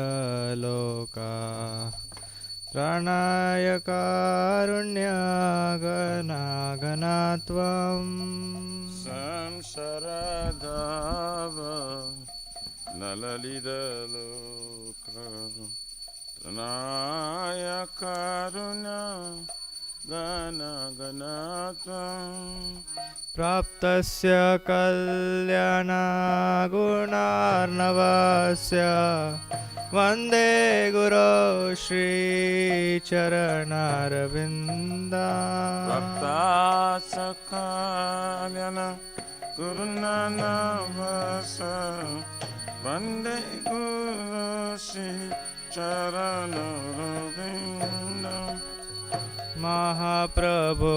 संसारदावानलीडलोका त्राणाय कारुण्यागनागनात्वं संसारदावानलीडलोका त्राणाय कारुण्यागनागनात्वं प्राप्तस्य कल्याणगुणार्णवस्य वन्दे गुरो श्रीचरणारविन्दम् प्राप्तस्य कल्याणगुणार्णवस्य वन्दे गुरो श्रीचरणारविन्दम् महाप्रभो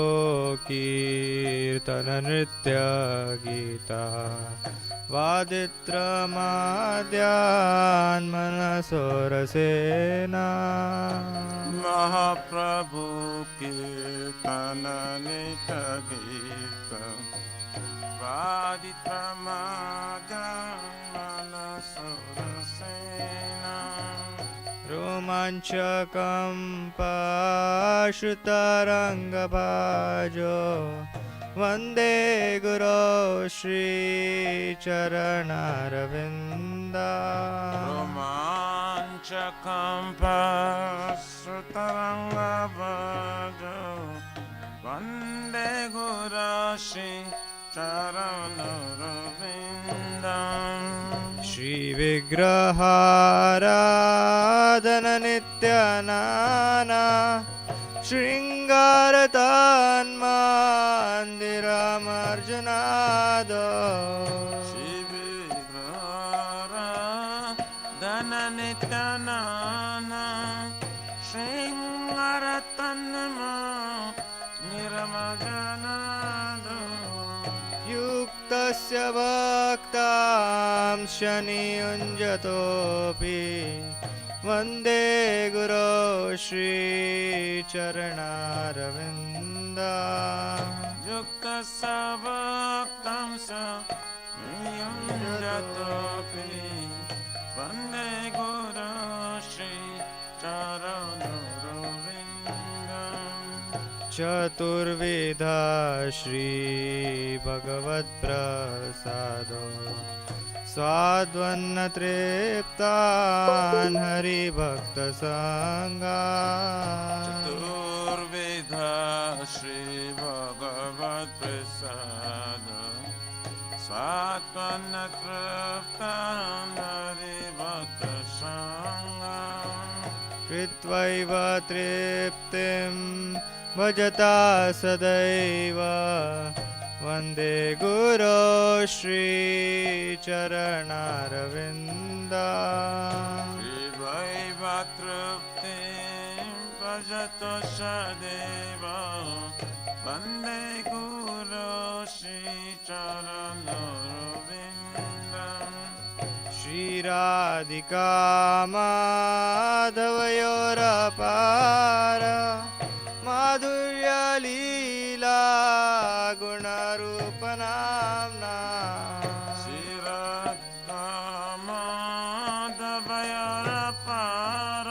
कीर्तन नृत्य गीता वादित्रमाद्यान् मनसोरसेना महाप्रभु कीर्तन नृत्य गीता वादित्रमाद्यान् मनसोरसेना रोमाञ्चकं पाशुतरङ्गभाजो वन्दे गुरो श्रीचरणारविन्दम् रोमाञ्चकं पाशुतरङ्गभाजो वन्दे गुरो श्रीचरणारविन्दम् श्रीविग्रहाराधन नित्यानाना शृङ्गारतन्मन्दिरमर्जुनादो श्रीविग्रहाराधन नित्यानाना शृङ्गारतन्मन्दिरमर्जुनादो युक्तस्य भक्तां शनियुञ्जतोऽपि वन्दे गुरो श्रीचरणारविन्दम् युक्तस्य भक्तां शनियुञ्जतोऽपि वन्दे गुरो श्रीचरणारविन्दम् चतुर्विधा श्रीभगवत्प्रसादो स्वाद्वन्नतृप्तान् हरिभक्तसङ्गान् चतुर्विधा श्रीभगवत्प्रसादो स्वात्मनतृप्तान् हरिभक्तसङ्गान् कृत्वैव तृप्तिं भजता सदैव वन्दे गुरो श्रीचरणारविन्दम् शिवैव तृप्तिं भजतो सदैव वन्दे गुरो श्रीचरणारविन्दम् श्रीराधिका माधवयोरपार माधुर्यलीला गुणरूपनाम्ना श्रीराधिका माधवयोरपार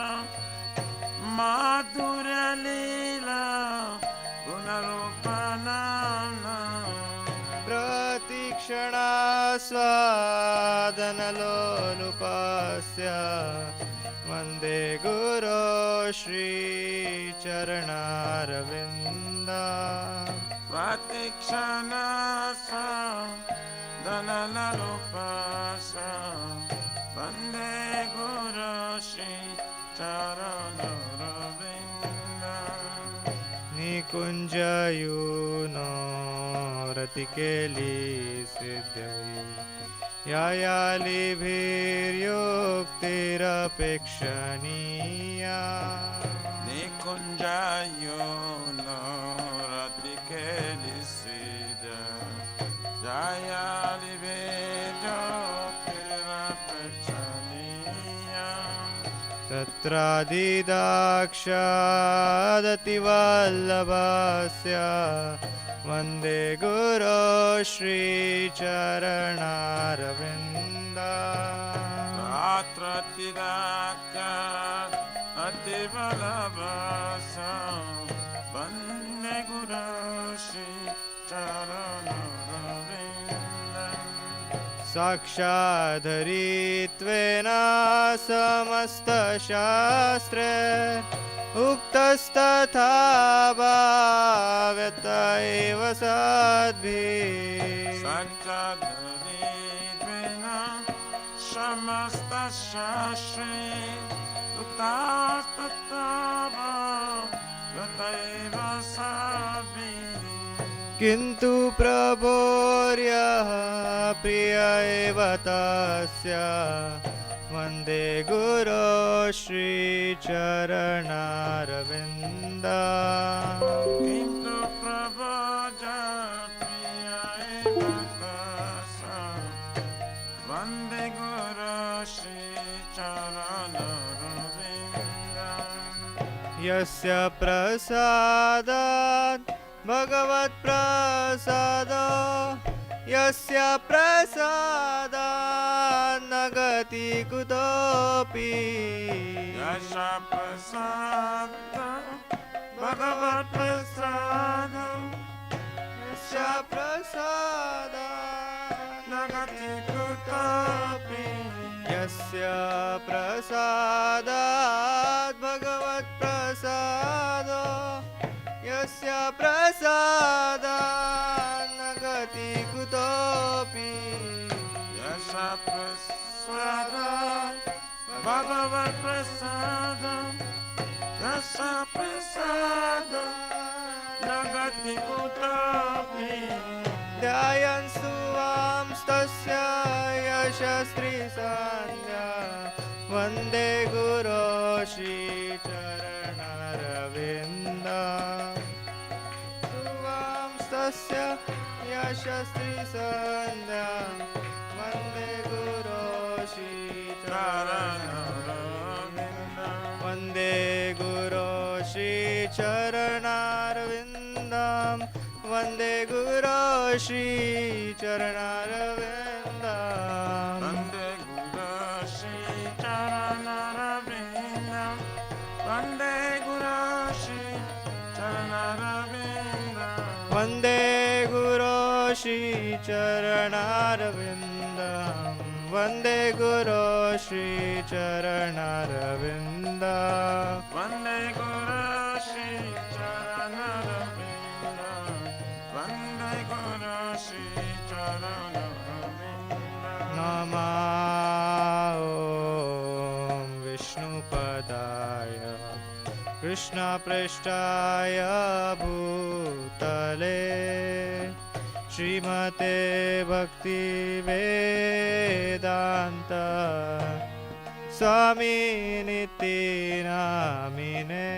माधुर्यलीला गुणरूपनाम्ना प्रतीक्षणा स्वादनलोलुपस्य वन्दे गुरो श्रीचरणारविन्दम् प्रतीक्षणा स्वादनलोलुपस्य वन्दे गुरो श्रीचरणारविन्दम् निकुञ्जयूनो रतिकेली सिद्धै यायालिभिर्योक्तिरपेक्षणीया निकुञ्जयो पुत्रादिदाक्षादतिवल्लभस्य वन्दे गुरो श्रीचरणारविन्दा Ratratidaksha Ativalabhasa Vande Guru Shri Charanaravinda साक्षाधरित्वेन समस्तशास्त्रे उक्तस्तथा भाव्यत एव सद्भिः Sakshadharidvena Samasta Shastri Uttastatava Gataiva Sabhi किन्तु प्रभोर्यः प्रिय एव तस्य वन्दे गुरो श्रीचरणारविन्दा Kintu Prabhaja Priya Evatasa Vande Guru Shri Charanaravinda यस्य प्रसादात् भगवत्प्रसादो यस्य प्रसादात् न गति कुतोऽपि Yasha Prasada Bhagavat Prasada यस्य प्रसादात् Nagati Kutapi यस्य प्रसादात् भगवत्प्रसादो यस्य प्रसादात् न गति कुतोऽपि Yasha Prasada Bhagavat Prasada Yasha Prasada Nagati Kutapi ध्यायन् सुवांस्तस्य यशस्त्री सन्ध्या वन्दे गुरो श्रीचरणारविन्दा सुवांस्तस्य यशस्त्री सन्ध्या वन्दे गुरो Charanaravinda वन्दे गुरो श्रीचरणारविन्दं वन्दे गुरो श्रीचरणारविन्दं Vande Guru Shri Charanaravinda Vande Guru Shri Charanaravinda वन्दे गुरो श्रीचरणारविन्दं वन्दे गुरो श्रीचरणारविन्दं Vande Guru Shri Charanaravinda Vande Guru Shri Charanaravinda नमः ॐ विष्णुपदाय कृष्णपृष्ठाय भूतले श्रीमते Bhaktivedanta स्वामिनिति नामिने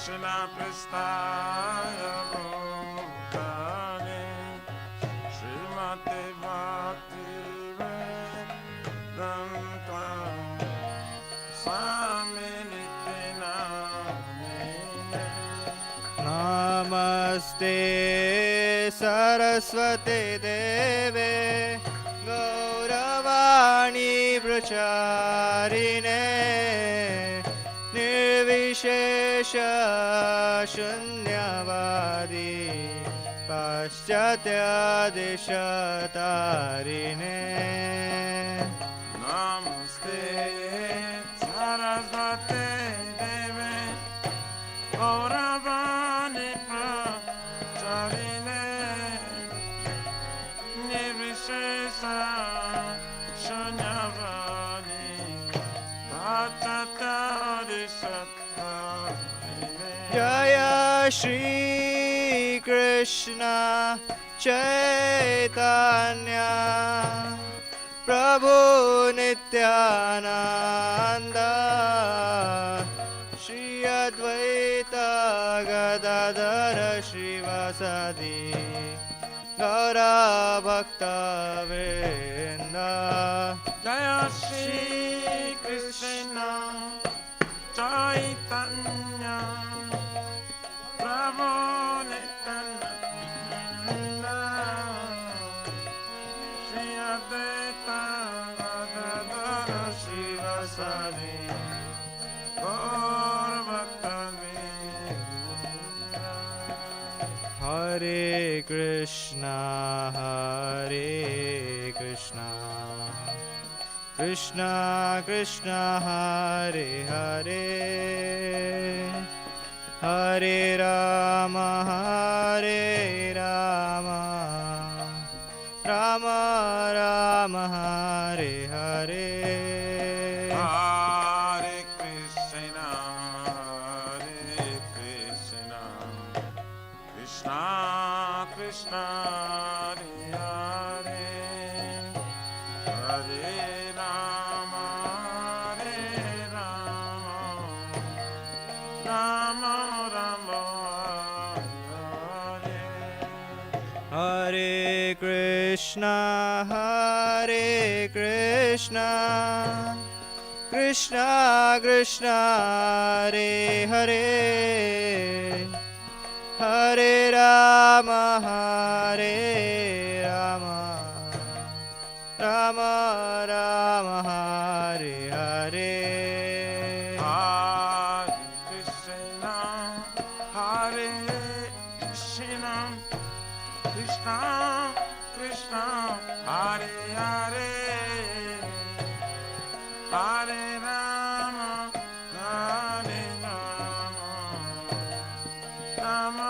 Krishna Prasthaya Bhutale Srimate Bhakti Vedanta Swaminiti Namine नमस्ते सरस्वते देवे गौरवाणी प्रचारिणे निर्विशेष शून्यवादी पाश्चात्यादिशतारिणे Namaste Sarasvate Deve Gauravani Pracharine Nirvishesa Shunyavani Bhattacharishatarini Jaya Shri Krishna Chaitanya Prabhu Nityananda Shri Advaita Gadadhara Shivasadi Gaura Bhakta Shri Krishna Chaitanya Prabhu Nityananda Shri Advaita Gadadhara Shivasari Gaur Bhakta-vrinda. Hare Krishna, Hare Krishna, Krishna Krishna, Hare Hare, Hare Rama, Hare Rama, Rama Rama, Hare Hare. Hare Krishna, Hare Krishna, Krishna Krishna, Hare Hare, Hare Rama, Hare Rama, Rama Rama, Hare Hare. Hare Krishna, Hare Krishna, Krishna Krishna, Hare Hare, Hare Rama, Hare Rama, Rama Rama, Hare Hare. Hare Krishna, Hare Krishna, Krishna Krishna, Hare Hare, Hare Rama, Hare Rama, Rama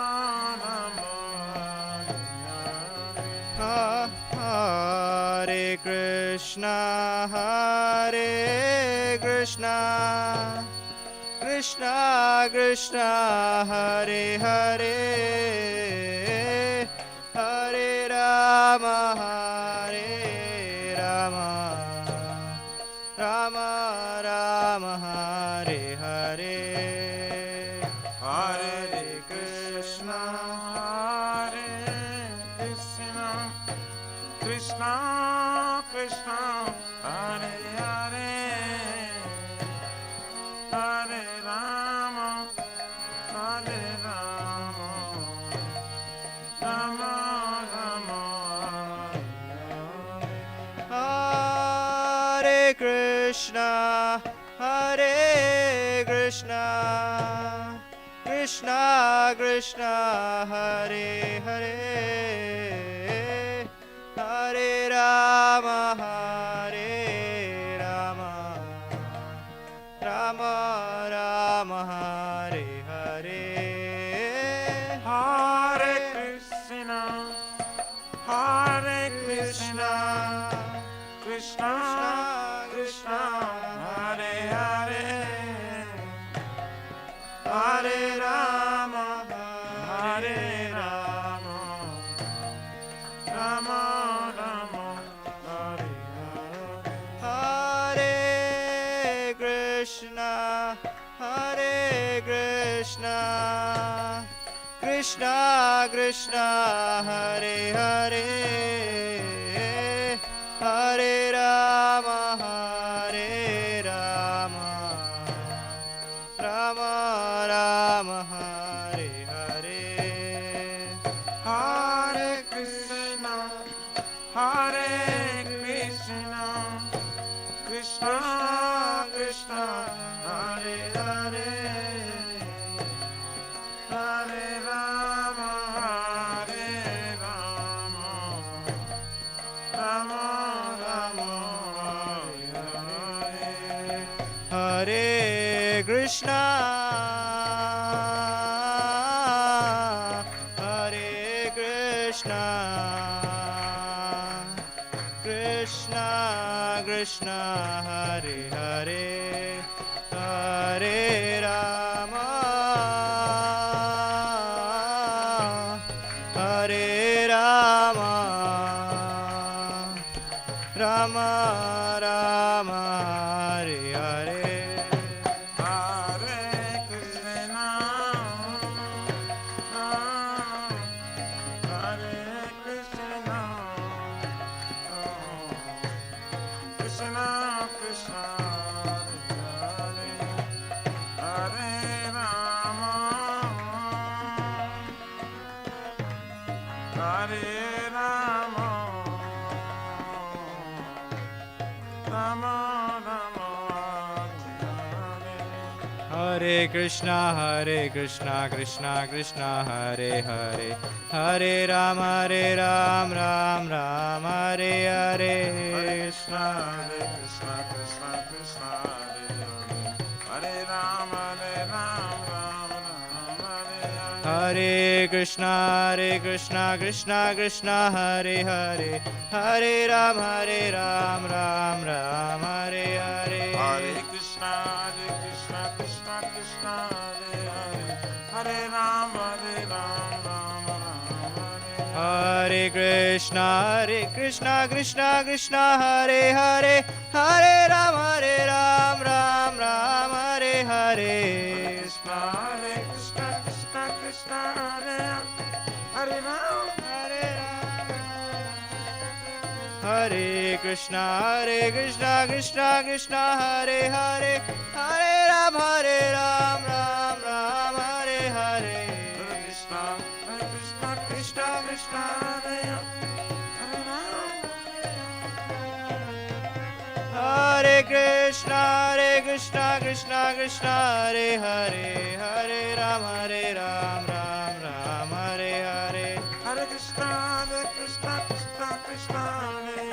Rama, Hare Hare Krishna, Hare Krishna, Krishna Krishna, Hare Hare, Hare Rama, Hare Rama, Rama Rama, Hare Hare. Hare Krishna, Hare Krishna, Krishna Krishna, Hare Hare, Hare Rama, Hare Rama, Rama Rama, Hare Krishna, Hare Krishna, Krishna Krishna, Hare Hare, Hare Rama, Hare Rama, Rama Rama, Hare Hare. Hare Krishna, Hare Krishna, Krishna Krishna, Hare Hare, Hare Rama, Hare Rama, Rama Rama, Hare Hare. Hare Krishna, Hare Krishna, Krishna Krishna, Hare Hare, Hare Rama, Hare Rama, Rama Rama, Hare Hare. Hare Krishna, Hare Krishna, Krishna Krishna, Hare Hare, Hare Rama, Hare Rama, Rama Rama, Hare Hare. Hare Krishna, Hare Krishna, Krishna Krishna, Hare Hare, Hare Rama, Hare Rama, Rama Rama, Hare Hare. Hare Krishna, Hare Krishna, Krishna Krishna, Hare Rama, Hare Rama, Rama Rama, Hare Krishna, Krishna Krishna, Hare Hare, Hare Ram, Ram Ram, Hare Hare. Krishna, Krishna Krishna, Hare Rama, Ram Ram, Hare Hare. Hare Krishna, Krishna Krishna, Hare Hare, Hare Ram, Ram Ram, Hare Hare. Hare Krishna, Krishna Krishna, Hare Hare, Hare Rama, Ram Ram, Hare Hare Krishna, Krishna Krishna, Hare Hare, Hare Ram, Ram Hare Hare. Krishna, Krishna Krishna, Hare Hare Ram, Hare Krishna, Krishna Krishna, Hare Hare, Hare Ram, Ram Hare Hare. Krishna, Krishna Krishna, Hare Hare Ram, Hare Krishna, Krishna Krishna, Hare Hare, Hare Ram, Ram Hare Hare. Hare Krishna, Krishna Krishna, Hare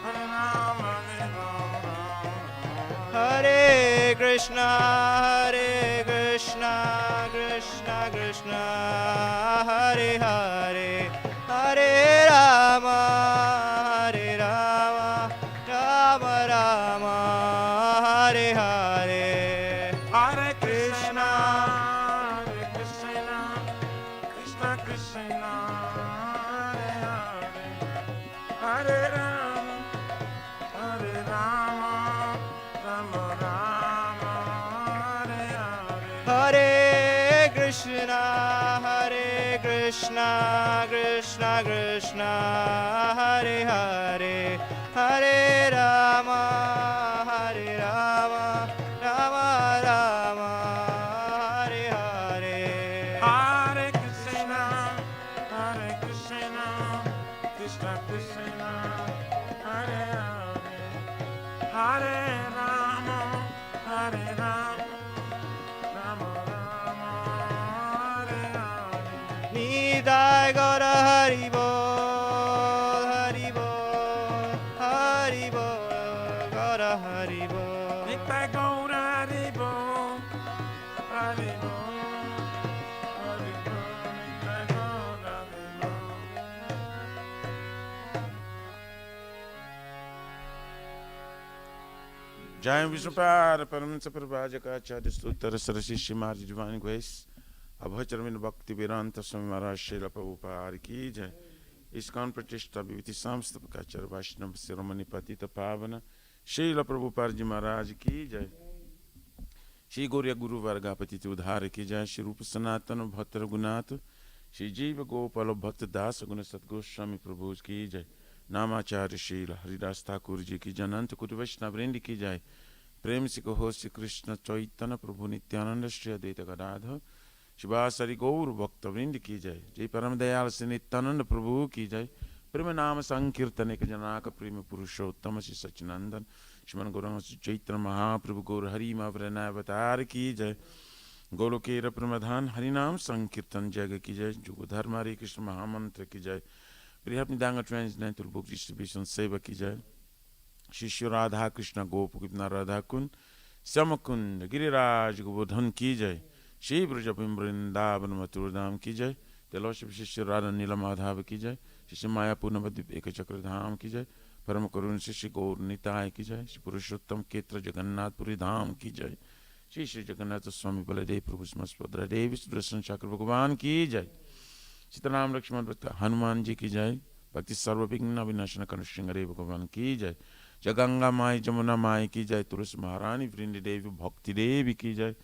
Hare Ram, Hare Krishna, Krishna Krishna, Hare Hare, Hare Rama, Rama Rama, Hare Hare. Hare Krishna, Krishna Krishna, Hare Hare, Hare Rama, Rama Rama, Hare Hare. Hare Krishna, Krishna Krishna, Hare Hare, Hare Rama, Rama Rama, Hare Hare. Hare Krishna, Krishna Krishna, Hare Hare, Hare Rama, Rama Rama, Hare Hare. Nidai Gaura Hari Bol, Hari Bol, Hari Bol, Gaura Hari Bol. Nitai Gaura Hari Bol, Hari Bol, Hari Bol, Nitai Gaura Hari Bol. Jai Vishnupada Paramahansa Prabhajakacharya Stutara Sarasi Shimarji Divine Grace Abhacharmin Bhakti Vedanta Swami Maharaj Srila Prabhupada Ki Jai ISKCON Pratishta Bhiviti Samstapakacharya Vaishnava Siromani Patita Pavana Srila Prabhupada Ji Maharaj Ki Jai Shri Gauriya Guru Varga Patiti Udhara Ki Jai Shri Rupa Sanatana Bhakta Raghunath Shri Jiva Gopala Bhakta Das Guna Satgoswami Prabhu Ki Jai नामाचार्य Shri Haridas Thakur ji की जनंत कुट वैष्णव वृंद की जाए प्रेम से कहो श्री कृष्ण चैतन्य प्रभु नित्यानंद श्री अद्वैत गदाधर शिवासरि गौर भक्त वृंद की जाए जय परम दयाल श्री नित्यानंद प्रभु की जाए प्रेम नाम संकीर्तन एक जनाक प्रेम पुरुषोत्तम श्री सच्चिनंदन श्रीमन गौरंग श्री चैत्र महाप्रभु गौर हरि अवतार की जय गोलोकेर प्रमधान हरिनाम संकीर्तन जग की जय जुग धर्म हरे कृष्ण महामंत्र की जय Priyapadanga Transcendental Book Distribution Seva ki jai. Shishya Radha Krishna Gop Gopina Radha Kun Samakund Giriraj Govardhan ki jai. Shri Brajapim Vrindavan Mathurdham ki jai. The Lordship Shishya Radha Nila Madhava ki jai. Shishya Maya Purnavadip Ekachakra Dham ki jai. Param Karun Shishya Gaur Nitai ki jai. Shri Purushottam Ketra Jagannath Puri Dham ki jai. Shri Shri Jagannath Swami Baladev Prabhu Smaspadra Devi Sudarshan Chakra Bhagavan ki jai. Sitaram Lakshman Hanuman ji की जय भक्ति सर्वविघ्न विनाशन कनुष्यंगरे भगवान की जय जय गंगा माई जमुना माई की जय तुलसी महारानी वृंद देवी भक्ति देवी की जय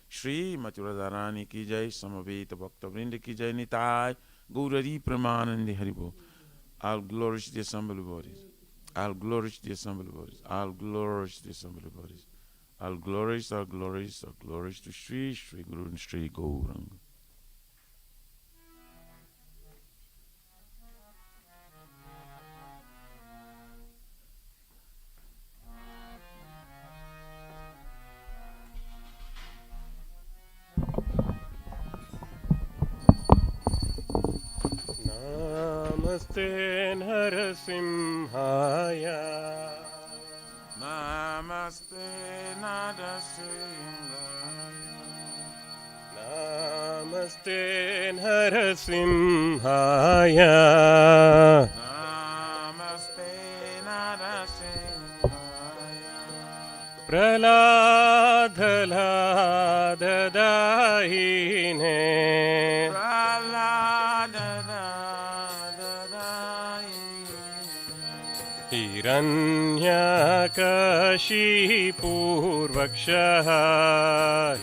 श्री मथुरा रानी की जय समवेत भक्त वृंद की जय Nitai Gauri Pramanand हरिभो All glories to the Assembly bodies. All glories to the assembly bodies. All glories to the assembly bodies. All glories, all glories, all glories to Sri Sri Guru and Sri Gauranga. Namaste Narasimhaya. Namaste Narasimhaya. Namaste Narasimhaya. Namaste Narasimhaya. Praladhaladadahine. Hiranyakashipurvakshah.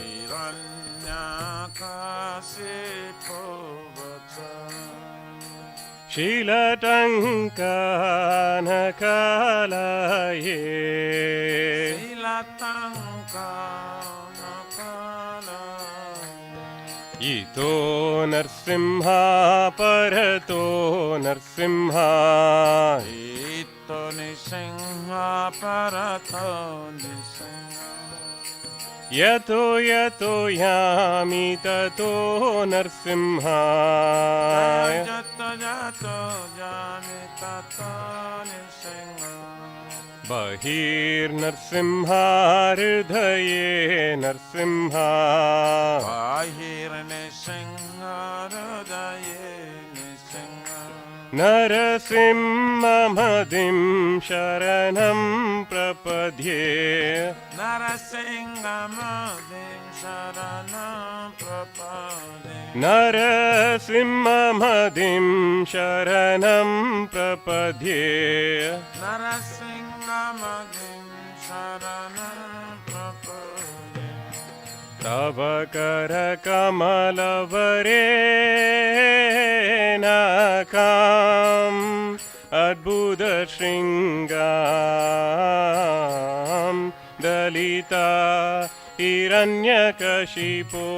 Shilatankanakalaye. Ito Narsimha Parato Narsimha. Ito Nisingha Parato Nisingha. Yato yato yami tato Narsimha. Yato yato yami tato Nisingha. Bahir Narsimha Hridaye Narsimha. Bahir Nisingha Hridaye Nisingha. Narasimhamadim Sharanam Prapadye. Narasimhamadim Sharanam Prapadye. Narasimhamadim Sharanam Prapadye. Narasimhamadim Sharanam Prapadye. Tava kara kamalavare nakam adbhuta shringam dalita hiranyakashipo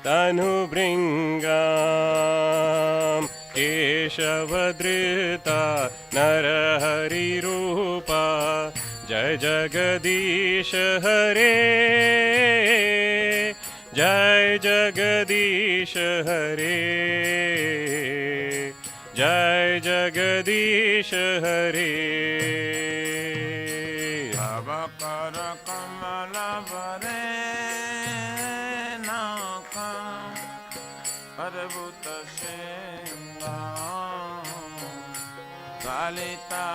tanubringam keshavadrita narahari rupa. Jai Jagadish Hare, Jai Jagadish Hare, Jai Jagadish Hare. Abakara Kamala Varenaka Adbhuta Shringam Dalita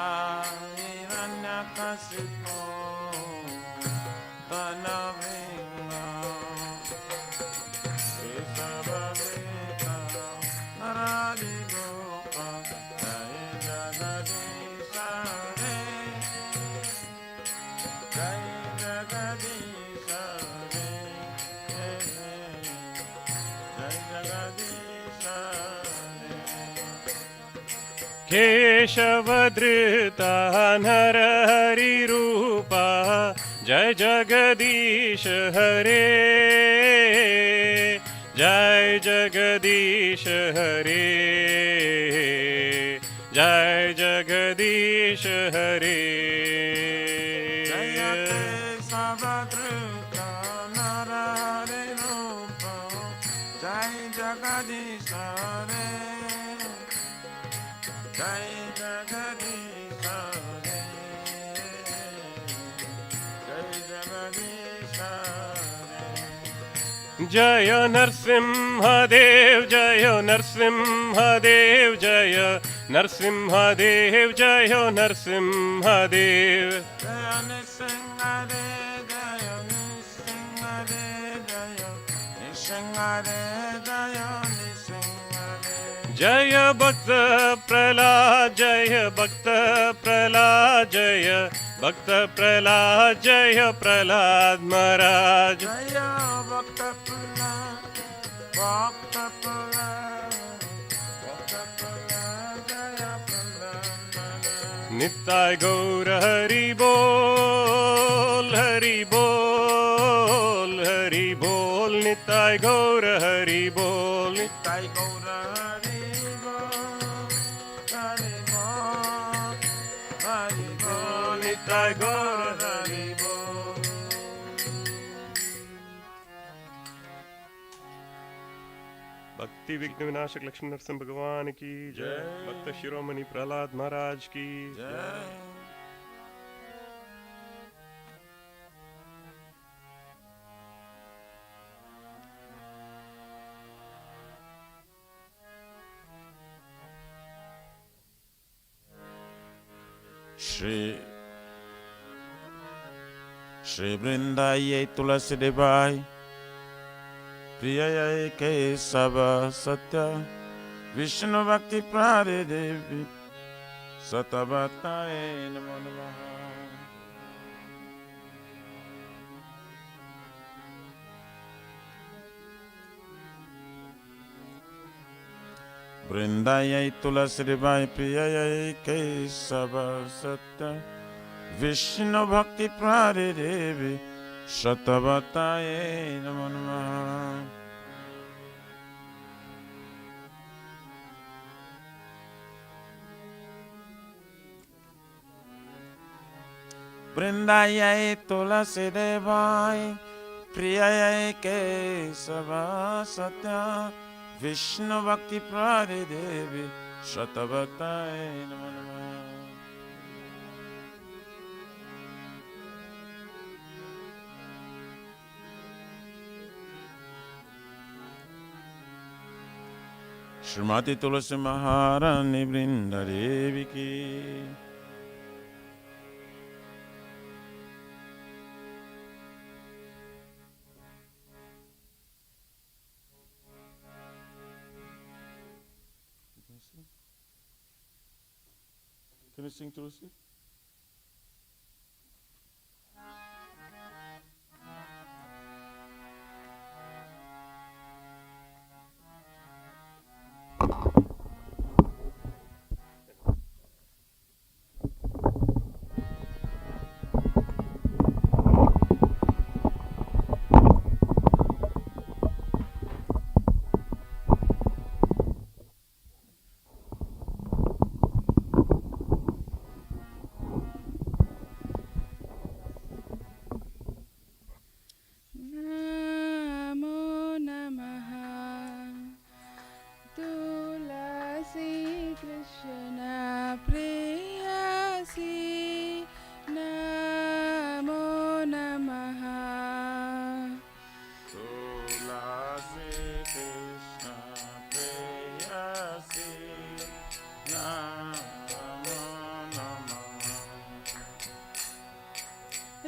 Hiranyakashipo Tanavingam Keshavadrita Naradigopa Jai Jagadish Hare. Jai Jagadish Hare. Jai Jagadish Hare. Keshavadrita Narahari Rupa. Jai Jagadish Hare, Jai Jagadish Hare, Jai Jagadish Hare. Jayate Savadruta Narahari Rupa. Jai Jagadish Hare. Jai Jagadish Hare. Jai Jagadish Hare. Jaya Narsimha Dev, Jaya Narsimha Dev, Jaya Narsimha Dev, Jaya Narsimha Dev. Jaya Nisingare, Jaya Nisingare, Jaya Nisingare, Jaya Nisingare. Jaya Bhakta Prahlad, Jaya Bhakta Prahlad, Jaya Bhakta Prahlad, Jaya Prahlad Maharaj. Jaya Bhakta Prahlad, Bhakta Prahlad, Bhakta Prahlad, Jaya Prahlad Maharaj. Nittai Gaura Hari Bol, Hari Bol, Hari Bol, Nittai Gaura Hari Bol, Nittai Gaura Hari Bol, Hari Bol, Hari Bol, Nittai Gaura Hari Bol. भक्ति विघ्न विनाशक लक्ष्मी नरसिंह भगवान की जय। भक्त शिरोमणि प्रहलाद महाराज की जय। श्री वृंदाये तुलसी देवाय प्रिय केशव सत्य विष्णु भक्ति प्रारे देवी सतवताय नमो नमः। वृंदाये तुलसी देवाय प्रिय केशव सत्य विष्णु भक्ति प्रारे देवी सतवताय नमो नमः। वृंदाये तुलसी देवाय प्रिय केशव सत्य विष्णु भक्ति प्रारे देवी सतवताय नमो नमः। श्रीमती तुलसी महारानी वृंदा देवी की। Can you sing Tulsi?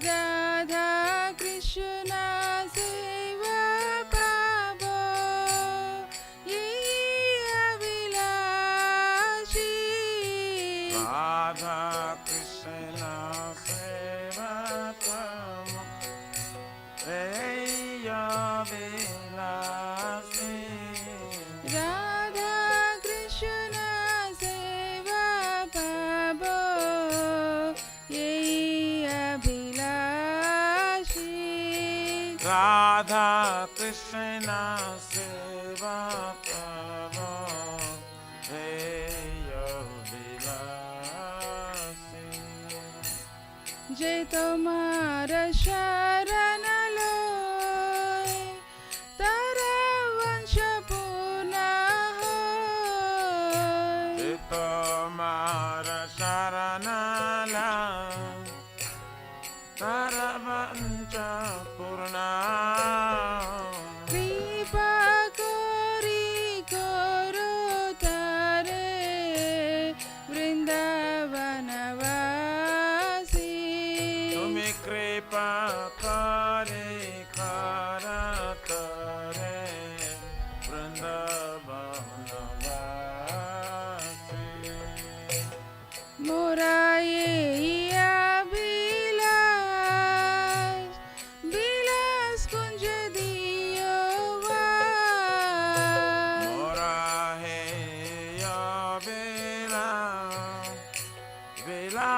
Radha Krishna Seva Prabhu Ye Avilashi Radha Krishna Seva Prabhu Ye Avilasi. Radha Krishna Seva Prabhu Ye Avilashi Radha Krishna Seva Prabhu Hey Avilasi. Jai Tomara Sharan Loy Tara Vansha Purna Hoy Tomara Sharanala Taravancha Purna. Kripa Kori Koro Tare Vrindavanavasi Tumi kripa kare karatare Vrindavanavasi. Moraye Abilash Bilas Kunja Diyova Mora he ya vela vela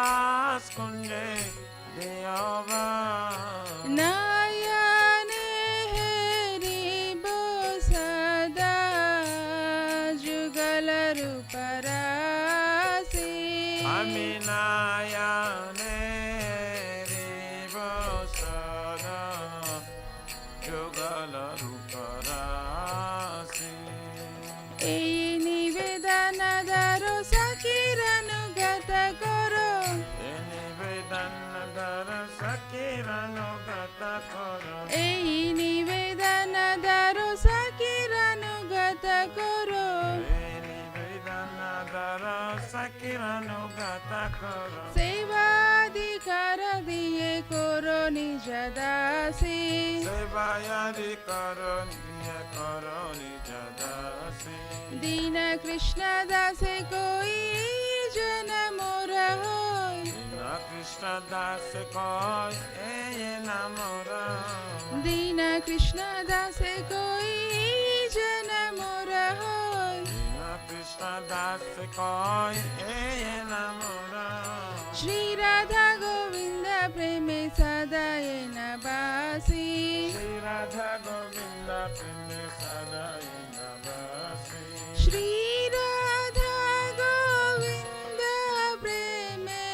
Sakiranugat koro. ଏହି ନିବେଦନ ଦାରୁ ସାକିରାନୁଗତ କରୋ। Nivedanadara Sakiranugat koro. ସେବାଧିକାର ଦିଏ କରୋ ନିଜ ଦାସୀ। Sevayadi karo niya karo nijadasi. दीन कृष्ण दासे कोई जन मोर होय। Dina Krishna das koi eye namora. दीन कृष्ण दासे कोई जन मोर होय। Dina Krishna das koi eye namora. Shri Radha Govind प्रेमे सदाय नबासी। Shri Radha Govinda Prime Sadaya Navasi. Shri Radha Govind प्रेमे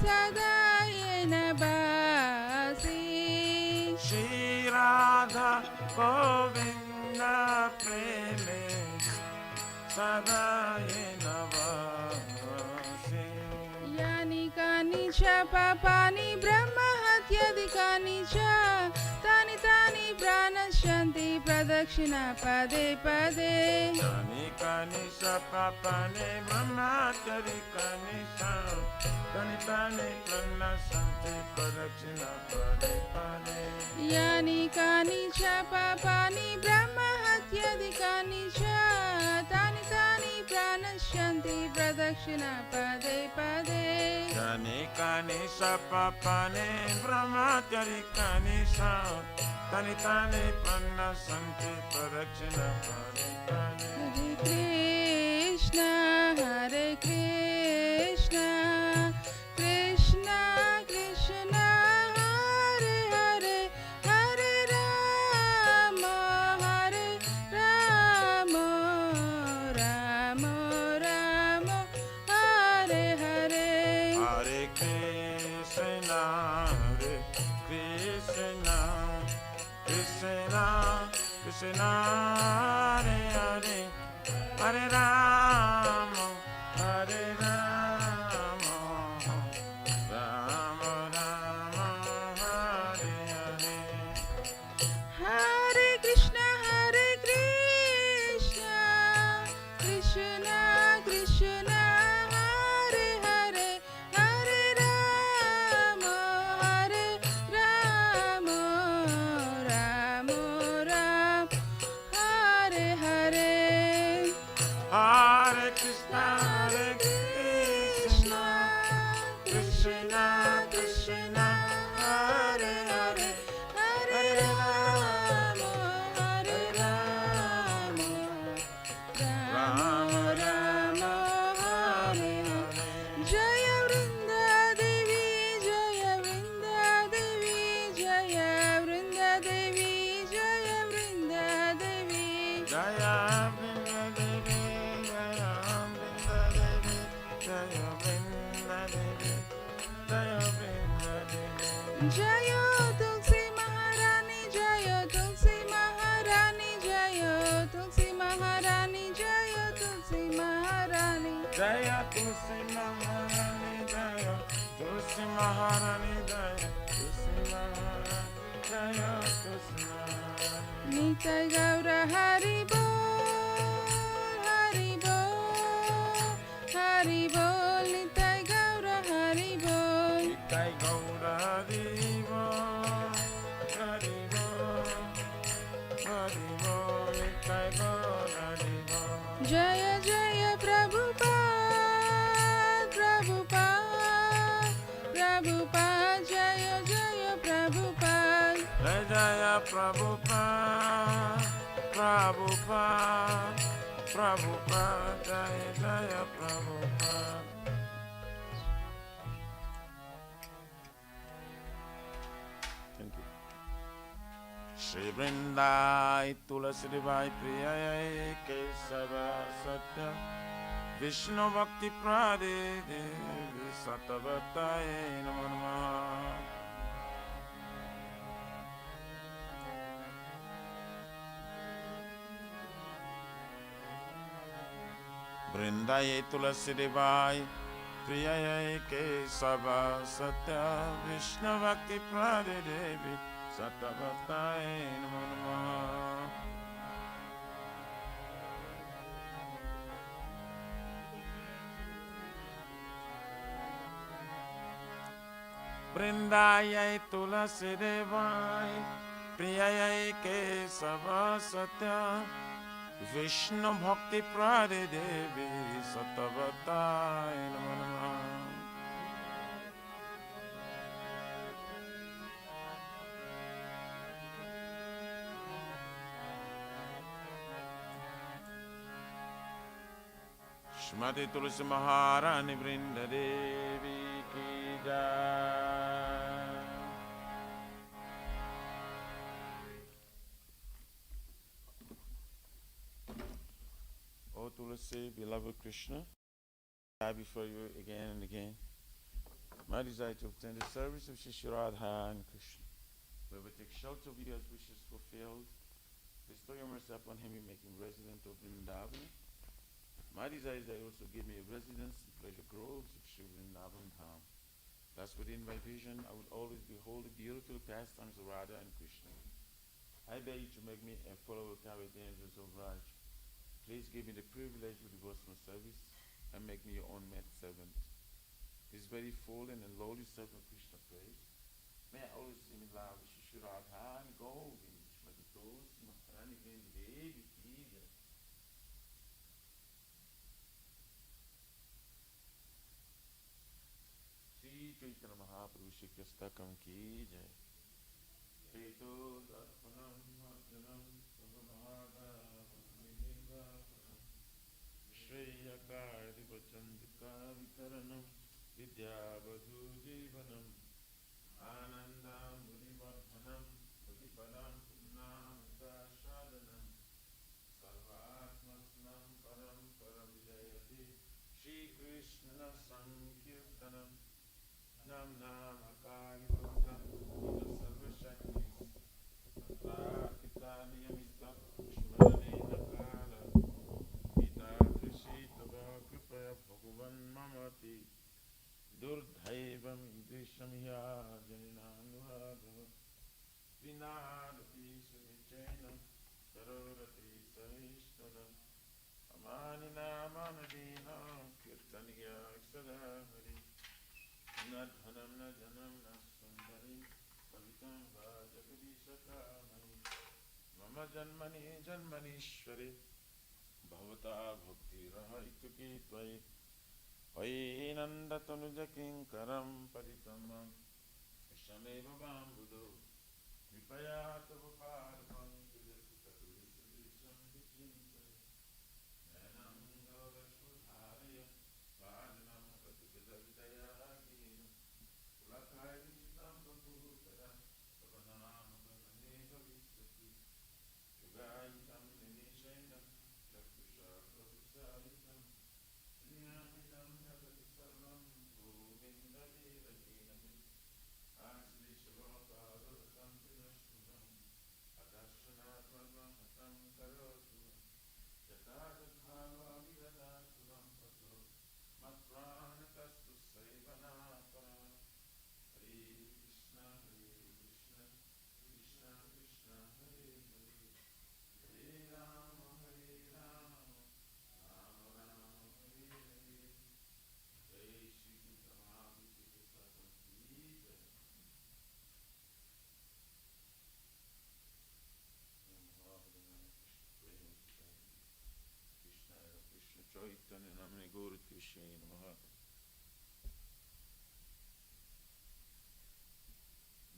सदाय नबासी। Shri Radha Govinda Preme Sadaya Navasi. यानि कानि च पापानि ब्रह्म हत्यादिकानि च तानि तानि प्रणश्यन्ति प्रदक्षिणा पदे पदे। Kani kani sapapane mamatari kani sa. Kani tani prana santi parakshina pade pade. यानि कानि च पापानि ब्रह्म हत्यादिकानि च तानि तानि प्रणश्यन्ति प्रदक्षिणा पदे पदे। Kani kani sapapane brahmachari kani sa. Kani tani prana santi parakshina pade pade. Hare Krishna, Krishna Krishna, Hare Hare, Hare Rama, Hare Rama, Rama Rama, Hare Hare. Hare Krishna, Krishna Krishna, Hare Hare, Hare Rama, Hare Rama, Rama Rama, Hare Hare. Hare Krishna, Krishna Krishna, Hare Hare, Hare Rama, Hare Rama, Rama Rama, Hare Hare. Hare Krishna, Krishna Krishna, Hare Hare, Hare Rama, Hare Rama, Rama Rama, Hare Hare. Jaya Vrinda Devi, Jaya Vrinda Devi, Jaya Vrinda Devi, Jaya Vrinda Devi. Jaya Vrinda Devi, Jaya Vrinda Devi, Jaya Vrinda Devi, Jaya Vrinda Devi. Jayo Tulsi Maharani, Jayo Tulsi Maharani, Jayo Tulsi Maharani, Jayo Tulsi Maharani. Jaya Tulsi Maharani, Jaya Tulsi Maharani, Jaya Tulsi Maharani, Jaya Tulsi Maharani. Nitai Gaura Hari Bol, Hari Bol, Hari Bol, Nitai Gaura Hari Bol. Nitai Gaura Hari Bol, Hari Bol, Hari Bol, Nitai Gaura Hari Bol. Jaya Jaya Prabhupada, Prabhupada, Prabhupada, Jaya Jaya Prabhupada. Jai Jaya Prabhupada, Prabhupada, Prabhupada, Jaya Jaya Prabhupada. Thank you. Shri Vrindai Tulasi Devai Priyai Kesava Satya Vishnu Bhakti Prade Devi Satavataye Namo Namaha. Vrindaye Tulasi Devai Priyayai Kesava Satya Vishnu Bhakti Prade Devi Sattvatai Namo Namaha. Vrindayai Tulasi Devai Priyayai Kesava Satya Vishnu Bhakti Prade Devi Sattvatai Namo Namaha. Shrimati Tulsi Maharani Vrinda Devi Ki Jai. O Tulsi, beloved Krishna, I before you again and again. My desire to obtain the service of Shri Radha and Krishna. Whoever takes shelter of you as wishes fulfilled, bestow your mercy upon him, you make him resident of Vrindavan. My desire is that you also give me a residence in pleasure groves of Shri Vrindavan Dham. Thus within my vision, I would always behold the beautiful pastimes of Radha and Krishna. I beg you to make me a follower of the angels of Raj. Please give me the privilege of devotional service and make me your own maid servant. This very fallen and lowly servant of Krishna prays. May I always sing in love with Shri Radha and Govind, Shrimati Tulsi Maharani Vrinda Devi Ki Jai. Shri Chaitanya Mahaprabhu Shri Kristakam Ki Jai. Keto Darpanam Marjanam Savamada Shreyakadi Vachandika Vitaranam Vidyavadhu Jivanam Anandam Mudivardhanam Mudipadam Punnamita Shadanam Sarvatmasnam Param Paravijayati Shri Krishna Sankirtanam Nam Nam Akari Bhakta Ina Sarva Shaktis Atakita Niyamita Shmarane Nakala Gita Krishita Kripaya Bhagavan Mamati Durdhaivam Idrishamya Janinanuhadava Vinadati Sumichena Sarorati Savishnana Amanina Manadina Kirtaniya Aksadahari Nadhanam Najanam Nasundari Savitam Vajagadishakamani Mama Janmani Janmanishwari Bhavata Bhakti Rahaitu Tvai Vai Nanda Tanuja Kinkaram Paritamam Shameva Bambudo Vipaya Tavapadam Tulasita Tulisam Vichintari Nanam Gaurashudharaya Vajanam Patipadavitaya Gina Ulakai Vitam Prabhutara Savanam Praneva Vistati Yugayitam Ninishainam Chakusha Prabhusaritam Nyamitam Jagati Sarvam Govinda Devakina Asli Shavapadatam Pinashtunam Adashanat Varmahatam Karotu Yatadadhava Viradaturam Pato Matpranakastu Saivanapa Hare Krishna Krishna Krishna Hare Hare Hare Rama Rama Rama Hare Hare Jai Shri Krishna Mahaprabhu Shri Krishna Ki Jai. Krishna Chaitanya Namani Gaura Krishna Namaha.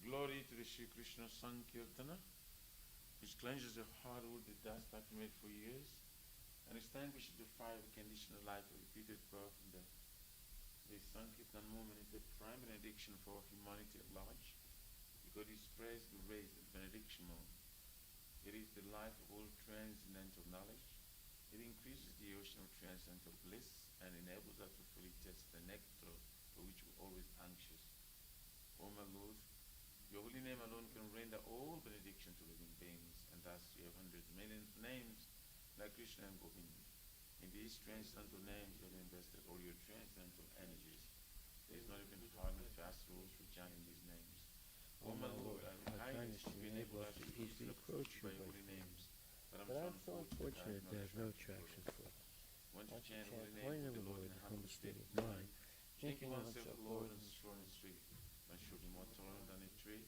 Glory to the Shri Krishna Sankirtana, which cleanses the heart with the dust accumulated for years, and extinguishes the fire of conditional life of repeated birth and death. The Sankirtan movement is the prime benediction for humanity at large, because it spreads the rays of benediction movement. It is the life of all transcendental knowledge. It increases the ocean of transcendental bliss and enables us to fully taste the nectar for which we're always anxious. O my Lord, your holy name alone can render all benediction to living beings, and thus you have hundreds of millions of names like Krishna and Govinda. In these transcendental names, you have invested all your transcendental energies. There is not even hard and fast rules for chanting these names. O my Lord, I have kindness to enable us to easily approach you by holy names. But I'm so unfortunate that I have no attraction for it. Once you chant holy name of the Lord in a humble state of mind, thinking oneself Lord and strong and sweet, one should be more tolerant than a tree,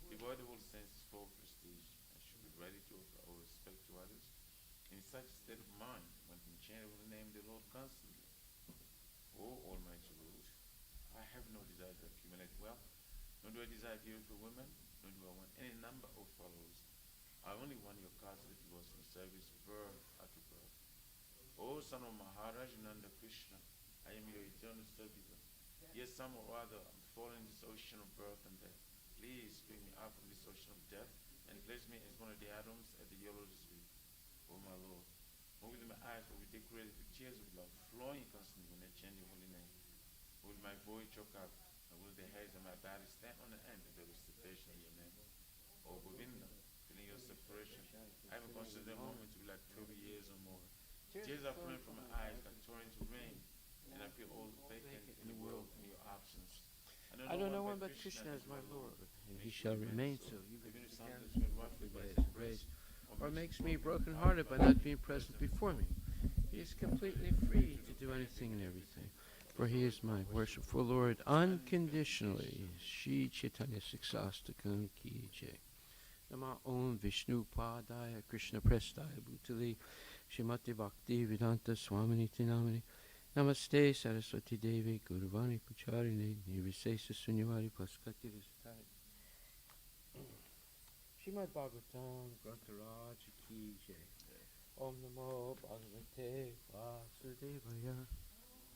devoid of all senses for prestige, and should be ready to offer all respect to others. In such a state of mind, one can chant holy name of the Lord constantly. O Almighty Lord, I have no desire to accumulate wealth, nor do I desire beautiful women, nor do I want any number of followers. I only want your causeless devotion service birth after birth. O son of Maharaj Nanda Krishna, I am your eternal servitor. Yes, somehow or other I'm falling in this ocean of birth and death. Please bring me out from this ocean of death and place me as one of the atoms at the yellow feet. O my Lord, only my eyes will be decorated with tears of love flowing constantly when I chant your holy name. Will my voice choke up, and will the hairs of my body stand on the end of the recitation of your name? O Govinda, feeling your separation, I have considered a moment to be like 12 years or more. Tears are flowing from my eyes like torrents of rain, and I feel all vacant in the world in your absence. I don't know one but Krishna is my Lord, and he shall remain so, even even if if some he despair roughly by his embrace, or makes me broken-hearted by not being present before me. He is completely free to do anything and everything, for he is my worshipful Lord unconditionally. Shri Chaitanya Siksastakam Ki Jai. Nama Om Vishnu Padaya Krishna Prestaya Bhutali Shrimati Bhakti Vedanta Swaminiti Namani Namaste Saraswati Devi Guruvani Pucharine Nirvisesa Sunyavadi Paskati Risatari Srimad Bhagavatam Grantaraj Ki Jai. Om Namo Bhagavate Vasudevaya.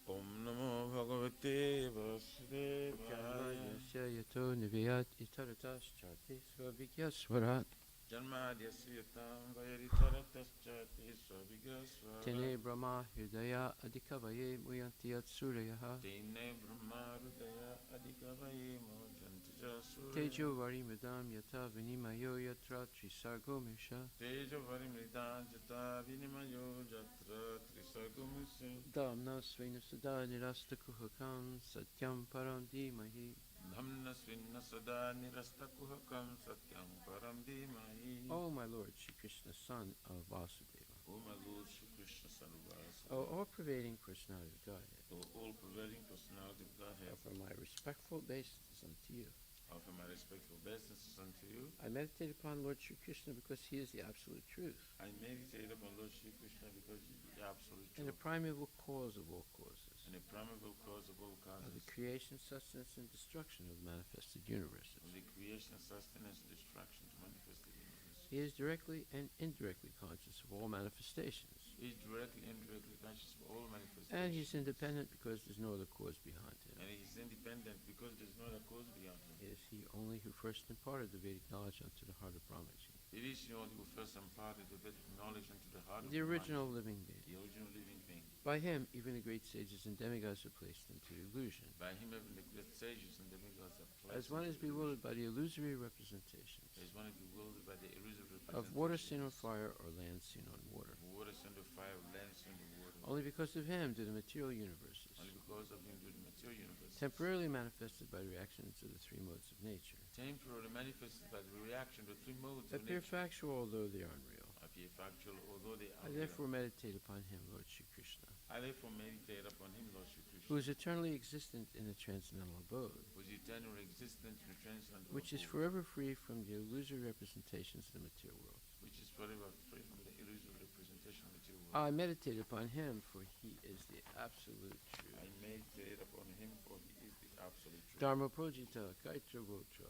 Om Namo Bhagavate Vasudevaya. Yasya Yato Nivayat Itaratas Chati Swavigyaswarat. Janmadhyasya Yatam Vayaritarataschati Swavigasvara. Tene Brahma Hridaya Adhikavaye Muyantiyat Surayaha. Tene Brahma Rudaya Adhikavaye Mojanti Jasura. Tejo Varimidam Yata Vinimayo Yatra Trisargo Misha. Tejo Varimridan Jata Vinimayo Jatra Trisargumisya. Damna Svena Sada Nirasta Kuhakam Satyam Param Dhimahi. Dhamna Svinna Sada Nirasta Kuhakam Satyam Param Dhimahi. O my Lord, Shri Krishna, son of Vasudeva. O my Lord Shri Krishna, son of Vasudeva. O all-pervading personality of Godhead. O all-pervading personality of Godhead. Offer my respectful obeisances unto you. Offer my respectful obeisances unto you. I meditate upon Lord Shri Krishna because he is the absolute truth. I meditate upon Lord Shri Krishna because he is the absolute truth. And the primeval cause of all causes. And the primeval cause of all causes. Of the creation, sustenance, and destruction of the manifested universes. Of the creation, sustenance, and destruction to manifested universes. He is directly and indirectly conscious of all manifestations. He is directly and indirectly conscious of all manifestations. And he's independent because there's no other cause behind him. And he is independent because there's no other cause beyond him. It is he only who first imparted the Vedic knowledge unto the heart of Brahmaji. It is the only who first imparted the Vedic knowledge into the heart of The original Brahmaji, living being. the original living being. By him, even the great sages and demigods are placed into illusion. By him, even the great sages and demigods are placed. As one is bewildered by the illusory representations As one is bewildered by the illusory of water seen on fire or land seen on water. Water under fire, land under water. Only because of him do the material universes, Only because of him do the material universe. temporarily manifested by reactions of the three modes of nature, Temporarily manifested by the reaction to three modes of appear nature. factual although they are unreal. Appear factual, although they I are therefore real. meditate upon him, Lord Shri Krishna, I therefore meditate upon him, Lord Shri Krishna, who is eternally existent in the transcendental abode, who is eternal existence in the transcendental which is abode, forever free from the illusory representations of the material world. which is forever free from the illusory representation of the material world. I meditate upon him, for he is the absolute truth. I meditate upon him, for he is the absolute truth. Dharma projita kaitra gotra,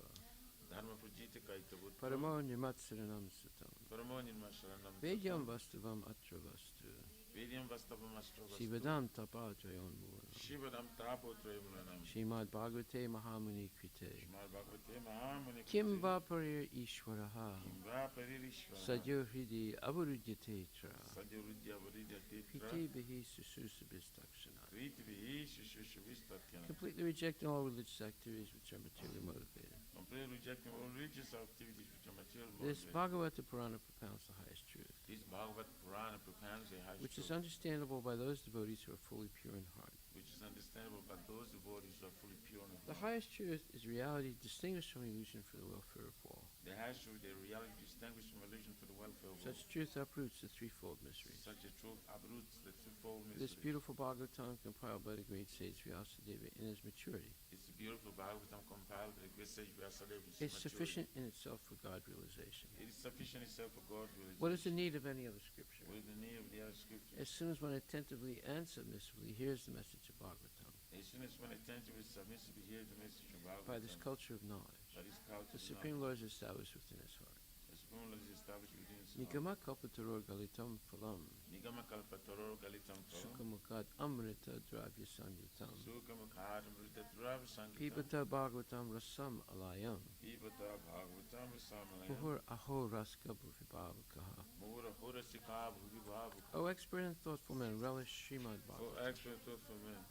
Dharma Prajita Kaitavutra, paramo nimatsaranam sutam, Paramo Nirmasharanam vedyam vastavam atra vastu, Vedyam Vastavam Astravastam, shivadam tapatrayon mulam, Shivadam Tapotrayamulanam, Shrimad Bhagavate Mahamuni Krite, Shmal Bhagavate Mahamuni Kim Vaparir Ishwaraha, Kimva Paririshvara, Sadyo Hridi Avarudyatetra, Sadyarudya Varidya Tetra, Kriti Bihi Sususabhistakshana. Kriti Vihi Shushushvistatyana. Completely rejecting all religious activities which are materially motivated. Completely rejecting all religious activities which are material. This Bhagavata Purana propounds the highest truth, This Bhagavad Purana propounds the highest which is truth, understandable by those devotees who are fully pure in heart. which is understandable by those devotees who are fully pure in The heart. highest truth is reality distinguished from illusion for the welfare of all. The highest truth, the reality distinguished from illusion for the welfare of all. Such truth uproots the threefold mysteries. Such a truth uproots the twofold This mystery. beautiful Bhagavatam compiled by the great sage Vyasadeva in his maturity It's a beautiful Bhagavatam compiled by the great sage Vyasadeva. is sufficient in itself for God realization. It is sufficient itself for God realization. What is the need of any other scripture? What is the need of the other scriptures? As soon as one attentively and submissively hears the message of Bhagavatam, As soon as one attentively submissively hears the message of Bhagavatam, by this culture of knowledge, by this culture the of Supreme knowledge, Lord is established within his heart. the Supreme Lord is established within his heart. Nigama kalpataror galitam phalam, Nigama kalpataror galitam phalam, sukhamukhat amrita dravya sangyutam, Sukhamukhat amrita dravya sangyutam, pibata Bhagavatam rasam alayam, Pibata Bhagavatam Rasamalayam, puhur aho raska bhuvibhavakaha. Mura Hura Sikha Bhuvibhavu. O expert and thoughtful man, relish Srimad O Bhagavatam, expert thoughtful man,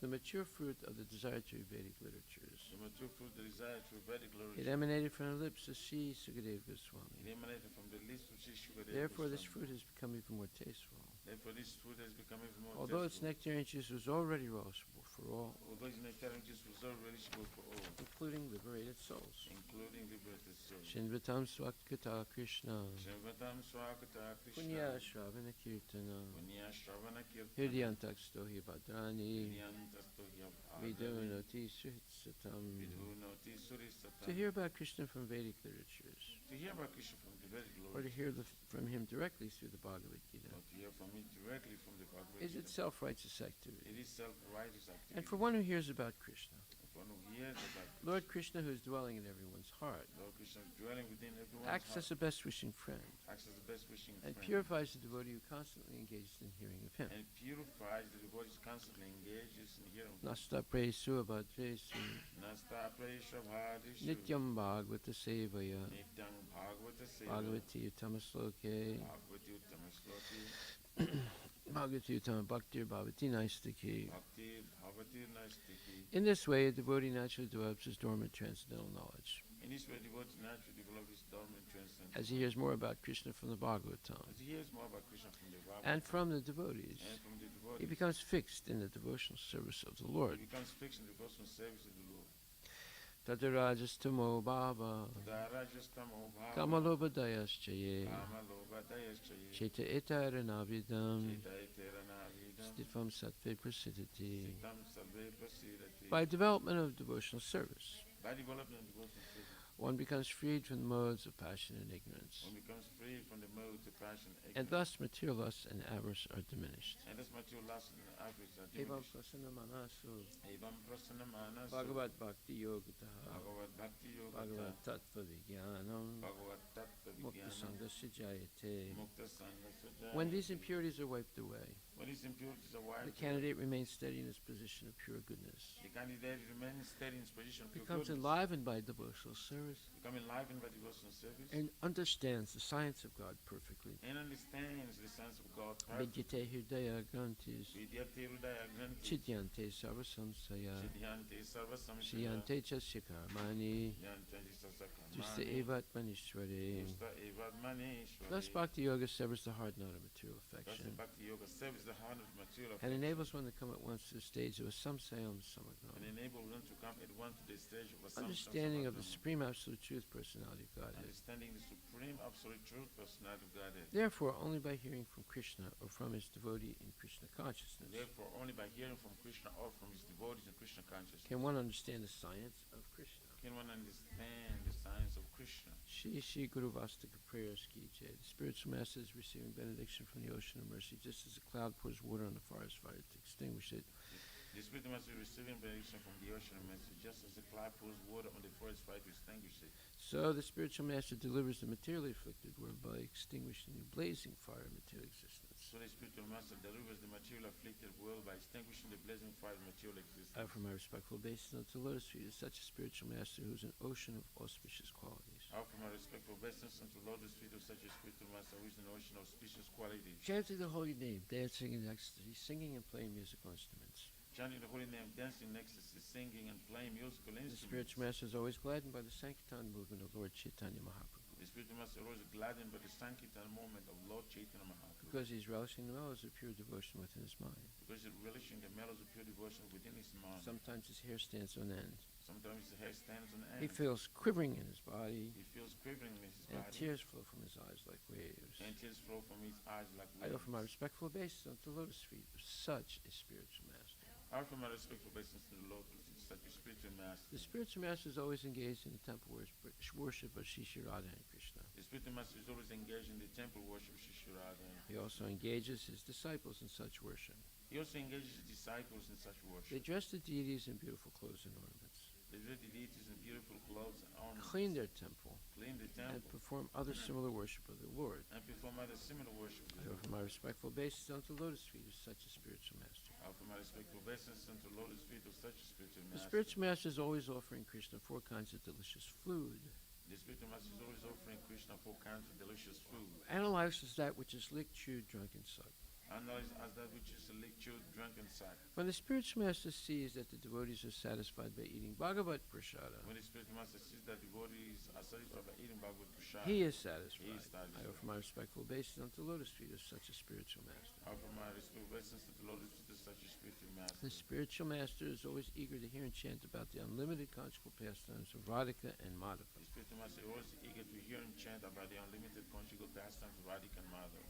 the mature fruit of the desired to Vedic literatures. the mature fruit, the desire to Vedic It literature, emanated from the lips of Sri Sukadeva it Goswami. emanated from the lips of Sri Shukadeva Therefore, this Goswami. fruit has become even more tasteful. Therefore, this fruit has become even more Although its tasteful. nectarian juice was already relishable for all, Although its nectarian juice was so relishable for all, including liberated souls. including liberated souls. Shinvatam Swakata Krishna, Shrivatam Swakata Punya Krishna, Shravana Kirtana, Punya Shravana Kirtana, Hiryantaksto Hi Bhadrani, Vidyantasto Vidunoti Suhitsatam. Vidhunoti Surisatam. To hear about Krishna from Vedic literatures, To hear about Krishna from the Vedic or to Lord, hear from him directly through the Bhagavad Gita, or to hear from it directly from the Bhagavad is Gita, itself righteous activity. it is self-righteous activity. And for one who hears about Krishna, If one who hears about Lord Krishna, who is dwelling in everyone's heart, Lord Krishna dwelling within everyone's acts heart, as a best wishing friend acts as the best wishing and friend, purifies the devotee who constantly engaged in hearing of him. and purifies the devotees constantly engages in hearing. Nasta presu abhadresu Nasta Presha Bhadishu nityam bhagavata sevaya Nityam Bhagavata Seva bhagavati uttamasloke Bhagavati Uttama Shloki bhagavati uttama bhaktir bhavati naistaki. Bhakti Bhavati Naistiki. In this way, a devotee naturally develops his dormant transcendental knowledge. In this way, devotee naturally develops his dormant transcendence. As he hears more about Krishna from the Bhagavatam As he hears more about Krishna from the Bhagavad and from the devotees, and from the he devotees, becomes fixed in the devotional service of the he Lord. becomes fixed in the personal service of the Lord. Tadarajastamo bhava Dharajastamo Bhava kamalobhadayaschaye Kamalobhadayaschaye cheta etayaranavidam Chita Eteranavidam stifam sattve prasidati. Sitam Sarve Prasidati. By development of devotional service, By development of devotional service, one becomes freed from the modes of passion and ignorance, one becomes free from the modes of passion and thus material lust and avarice are diminished. and thus material lust and avarice are Evam diminished. prasana manasu Evam prasana manasu bhagavat bhakti yogataha Bhagavad Bhakti bhagavat Yogata tattva vijnanam Bhagavad Tattva mukta Vijnana sangasya jayate. Mukta Sangha Sajaya. When these impurities are wiped away, When these impurities are the wiped, candidate remains steady in his position of pure goodness, the candidate remains steady in his position of pure becomes goodness, enlivened by devotional service, become enlivened by devotional service, and understands the science of God perfectly. and understands the sense of God perfectly. Vidyate hirdaya grantis, Vidyate Hridaya Granthi, chidyante sarvasamsaya, Siddhyante Sarva Samshaya, shriyante chasya karmani, Siddhyante tusta Sasakamani, evat manishware. Tusta Evadmaneshwari. Thus, Bhakti Yoga severs the hard knot of material Thus the affection Bhakti Yoga serves the heart of material and affection enables one to come at once to the stage of a samsayam and samagram, enables one to come at once to the stage of a understanding of the samsara, supreme absolute truth personality of Godhead. understanding the supreme absolute truth personality of Godhead. Therefore, only by hearing from Krishna or from his devotee in Krishna consciousness Therefore, only by hearing from Krishna or from his devotees in Krishna consciousness can one understand the science of Krishna. can one understand the science of Krishna. Shri Guru Vastaka prayers ki jai. The spiritual master is receiving benediction from the ocean of mercy, just as a cloud pours water on the forest fire to extinguish it. The spirit must be receiving benediction from the ocean of mercy, just as the cloud pours water on the forest fire to extinguish it. So the spiritual master delivers the materially afflicted world by extinguishing the blazing fire of material existence. So the spiritual master delivers the material afflicted world by extinguishing the blazing fire of material existence. I offer my respectful obeisance to the lotus feet of such a spiritual master who is an ocean of auspicious qualities. I offer my respectful obeisance unto lotus feet of such a spiritual master who is an ocean of auspicious qualities. Chanting the holy name, dancing in ecstasy, singing and playing musical instruments. chanting the holy name, dancing in ecstasy, singing and playing musical The instruments. spiritual master is always gladdened by the Sankirtan movement of Lord Chaitanya Mahaprabhu. The spiritual master is always gladdened by the Sankirtan moment of Lord Chaitanya Mahaprabhu. Because he's relishing the mellows of pure devotion within his mind. Because he's relishing the mellows of pure devotion within his mind. Sometimes his hair stands on end. Sometimes his hair stands on end. He feels quivering in his body, He feels quivering in his and body. tears flow from his eyes like waves. And tears flow from his eyes like I waves. offer my respectful obeisance unto the lotus feet of such a spiritual master. I offer my respectful obeisance to the Lord, such a spiritual master. The spiritual master is always engaged in the temple worship of Shri Shri Radha and Krishna. The spiritual master is always engaged in the temple worship of Shri Radha. He also engages his disciples in such worship. He also engages his disciples in such They worship. dress the deities in beautiful clothes and ornaments, They wear the deities in beautiful clothes and ornaments. clean their temple, Clean the and temple. perform other similar worship of the Lord. And perform other similar worship. I offer my respectful obeisance unto the lotus feet of such a spiritual master. I offer my respectful obeisance unto the Lotus feet of such a spiritual The master. spiritual master is always offering Krishna 4 kinds of delicious food. The spiritual master is always offering Krishna 4 kinds of delicious food. Analyzes that which is licked, chewed, drunk, and sucked. Analyze as that which is a liquid, drunk, and sack. When the spiritual master sees that the devotees are satisfied by eating Bhagavat Prasada, When the spiritual master sees that devotees are satisfied by eating Bhagavad Prasad, he is he satisfied. is satisfied. I offer my respectful obeisance unto the lotus feet of such a spiritual master. I offer my respectful obeisance to the Lotus feet of such a spiritual master. The spiritual master is always eager to hear and chant about the unlimited conjugal pastimes of Radhika and Madhava. The spiritual master is always eager to hear him chant about the unlimited conjugal pastimes of Radhika and Madhava,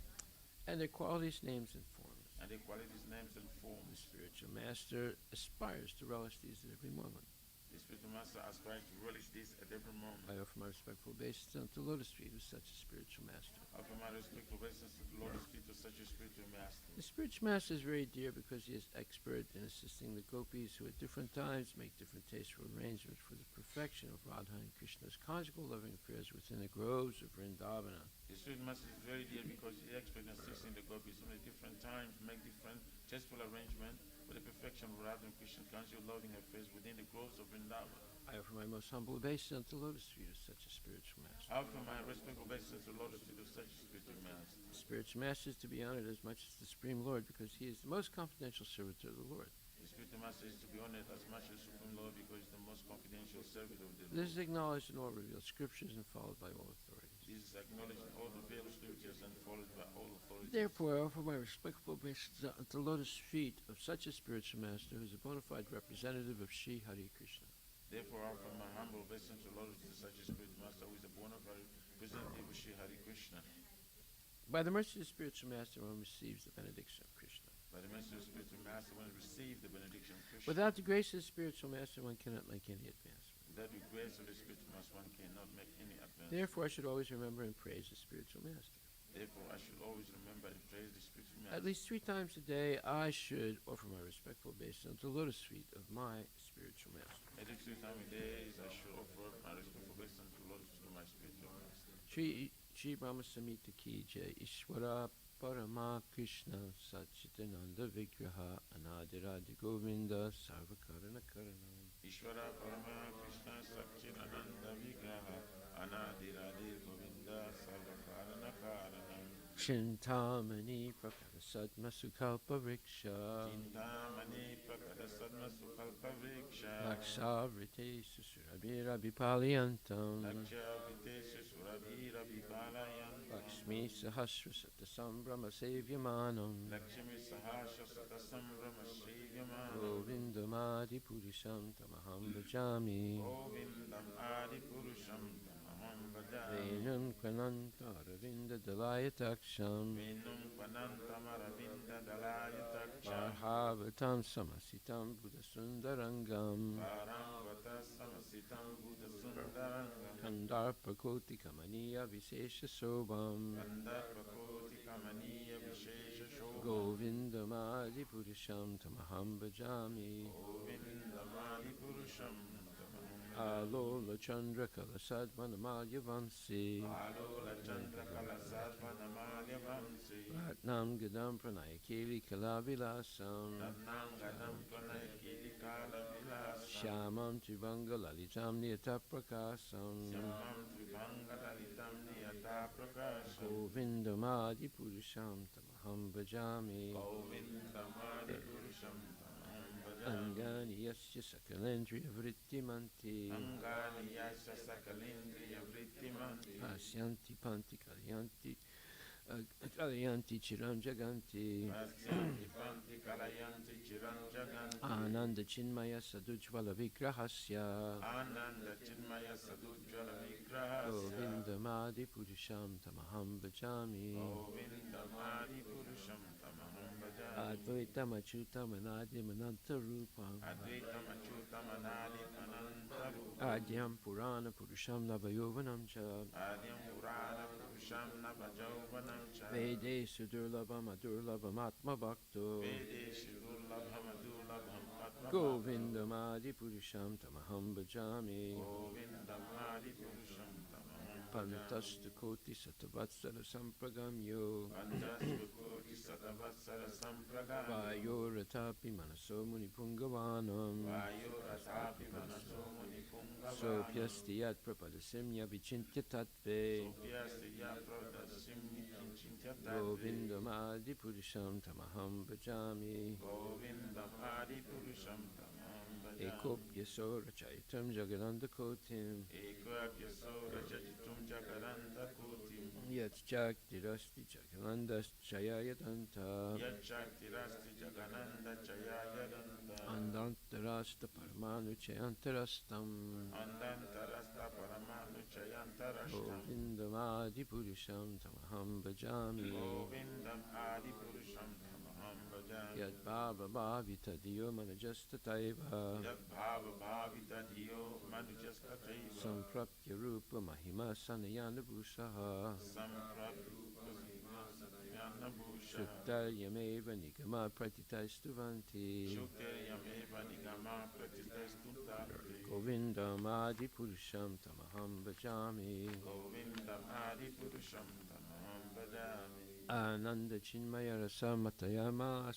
And their qualities, names, and forms. and their qualities, names, and The forms. spiritual master aspires to relish these at every moment. The spiritual master aspires to relish this at every moment. I offer my respectful obeisance unto the lotus feet of such a spiritual master. I offer my respectful obeisance to the Lotus feet of such a spiritual master. The spiritual master is very dear because he is expert in assisting the gopis who at different times make different tasteful arrangements for the perfection of Radha and Krishna's conjugal loving affairs within the groves of Vrindavana. The spiritual master is very dear because he expert in assisting the gopis so many different times, make different tasteful arrangements for the perfection of Radha and Krishna's conjugal loving affairs within the groves of Vrindavan. I offer my most humble obeisance unto the lotus feet of such a spiritual master. I offer my respectful obeisance to the Lotus feet of such a spiritual master. The spiritual master is to be honored as much as the Supreme Lord because he is the most confidential servitor of the Lord. The spiritual master is to be honored as much as Supreme Lord because he's the most confidential servant of the Lord. This is acknowledged in all revealed scriptures and followed by all authorities. This is acknowledged in all the veiled scriptures and followed by all authorities. Therefore, I offer my respectful obeisance at the lotus feet of such a spiritual master who is a bona fide representative of Sri Hare Krishna. Therefore, I offer my humble obeisance to the Lord to such a spiritual master who is a bona fide representative of Sri Hare Krishna. By the mercy of the spiritual master, one receives the benediction of Krishna. By the mercy of the spiritual master, one receives the benediction of Krishna. Without the grace of the spiritual master, one cannot make any advancement. Without the grace of the spiritual master, one cannot make any advance. Therefore, I should always remember and praise the spiritual master. Therefore, I should always remember and praise the spiritual master. At least 3 times a day, I should offer my respectful obeisance to the lotus feet of my spiritual master. At least 3 times a day, I should offer my respectful obeisance to the Lord to my spiritual master. Shri Brahma Samhita ki jai, Ishvara Parama Krishna Satchitananda Vigraha Anadiradi Govinda Sarvakarana Karanam. Ishvara Parama Krishna Satchitananda Vigraha Anadiradi Govinda Sarvakarana Karanam. Chintamani Prakara Sadma Sukalpa Riksha Chintamani Prakara Sadma Sukalpa Vriksha. Lakshavrite Susurabhira Vipaliyantam Lakshya Vitesha Surabhira Vipalayan. Lakshmi Sahasra Satasambrama Sevyamanam Lakshmi Sahasha Satasambrama Srivyamana. Govindamadi Purisham Tamaham Bhajami Govindam Adi Purusham Tamaham Bhajami. Venam Kvananta Aravinda Dalayataksham Venum Panantam Aravinda Dalayataksham. Marhavatam Samasitam Buddhasundarangam Parangvata Samasitam Buddha Sundarangam. Kandarpa Koti Kamaniya Visesha Sobham Kanda Prakoti Kamaniya Vishesha Shobha. Govindamadi Purisham Tamaham Bhajami Govindamadi Purusham Tamaham. Alola Chandra Kalasadvanamalya Vansi Alola Chandra Kalasatva Namalya Vamsi. Ratnam Gadam Pranayakeli Kalavilasam Ratnam Gadam Pranayakili Kala Vilasam. Shyamam Trivanga Lalitam Niyataprakasam Samam Tribhangadalitam Niyata Prakasham. Govindamadi Purusham Tamaham Bhajami Govindamadi Purusham Tamaham Bhajami. Angani yasya sakalendriya vrittimanti Angani yasya sakalendriya vrittimanti pasyanti panti kalyanti kalyanti chiram jaganti Pasyanti panti kalayanti chiram jaganti Ananda chinmaya sadujvala vigrahasya Ananda chinmaya sadujjala vigrahasya Govindamadi purusham tamaham bhajami Govindamadi purusham tamaham bhajami Advaitam achyutam anadim anantarupam Advaitam achyutam anadim anantarupam Adyam purana purusham navayovanam cha Adyam purana purusham navajauvanam cha Vede sudurlabam adurlabam atma bhakto Vedeshu durlabham adurlabham atma Govindamadi purusham tamaham bhajami Govindamadi purusham tamaham bhajami Pantastu koti satavatsara sampragamyo Panchastu koti satavatsara sampragam Vayoratapi manaso muni pungavanam Vayoratapi manaso muni pungavanam Sopyasti yat prapadasimya vichintya tattve Sopyasti yapradasimni kinchintyatate Govindam adi purusham tamaham bhajami Govindam adi purusham tamaham bhajami Ekopyaso rachaitam jagananda kotim Ekapyaso rajajitum jagaranda kotim Yat chaktirasti jagalandas chayayadanta Yachaktirasti jagananda chayayadanda Andantarasta paramanu chayantarastam Andantarasta paramanu chayantarashtam Govindam adi purusham tamaham bhajami Govindam adi purusham tamaham bhajami Yad bhava bhavita diyo manajastataiva Yad bhava bhavita diyo manujastataiva Sampraptya rupa mahima sanayana bhusaha Samprabhupa Simasadhyana Bhusha Shuktaryameva nigama pratitaistuvanti Shuktaryameva nigama pratitaistuvanti Govindam adi purusham tamaham bhajami Govindam adi purusham tamaham bhajami Ananda chinmaya rasa matayama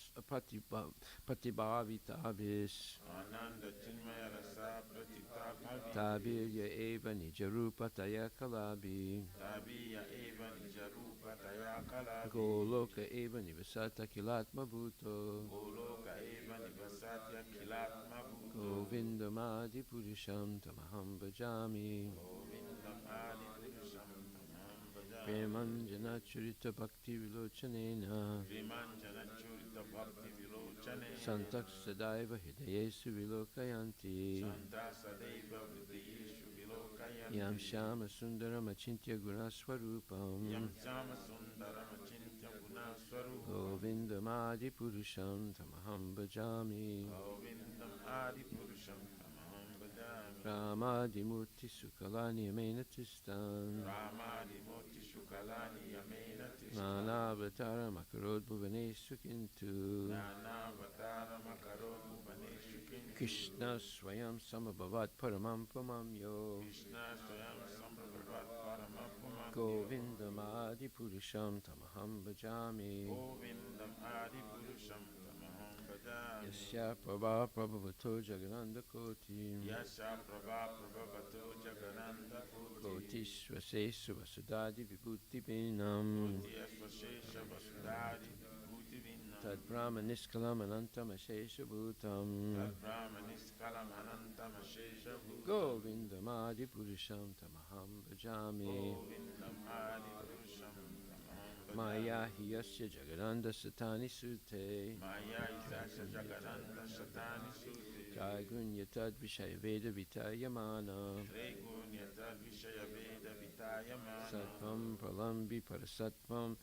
patibhavitabhis Ananda chinmaya rasa pratitabhavi Tabirya eva nijarupa taya kalabi Tabiya eva nijarupa taya kalavi Goloka eva nivasata kilatma bhuto Goloka eva nivasatya kilatma bhuto Govindam adi purusham tamaham bhajami Govindam adi purusham tamaham bhajami Premanjana churita bhakti vilochanena Vimanjana churita bhakti vilochane Santak sadaiva hidayesu vilokayanti Santa sadeva vidiyeshu vilokayante Yam shama sundaram achintya gunaswarupam Yam sama sundaram achintya gunaswarupa Govindam adi purusham tamaham bhajami Govindam adi purusham tamaham bhajami Ramadi murti sukalani amena tistan Ramadi moti shukalani yamena tishta Nanavatara makarod bhuvanesu kintu Nanavatara makarod bhuvaneshu kintu Krishna swayam samabhavat paramam pamamyo Krishna swayam samprabhavat paramapumam Govindam adi purusham tamaham bhajami Govindam adi purusham tamaham bhajami Yasya prabha prabhavato jagananda koti Yasha prabha prabhavato jagananda koti Kotishvasesu vasudadi vibhuti vinam Yasvashesha vasudari bhuti vinnam Tad brahma niskalam anantam ashesha bhutam Tad brahmaniskalam anantam ashesha bhutam Govindam adi purusham tamaham bhajami Govindam adi purusham tamaham Maya hiyasya jagananda satani sute Maya isasya jagananda satani sute Jaigun yatad vishaya veda vitayamana Tregunyata vishaya veda vitayamana Sattvam pralambi parasatvam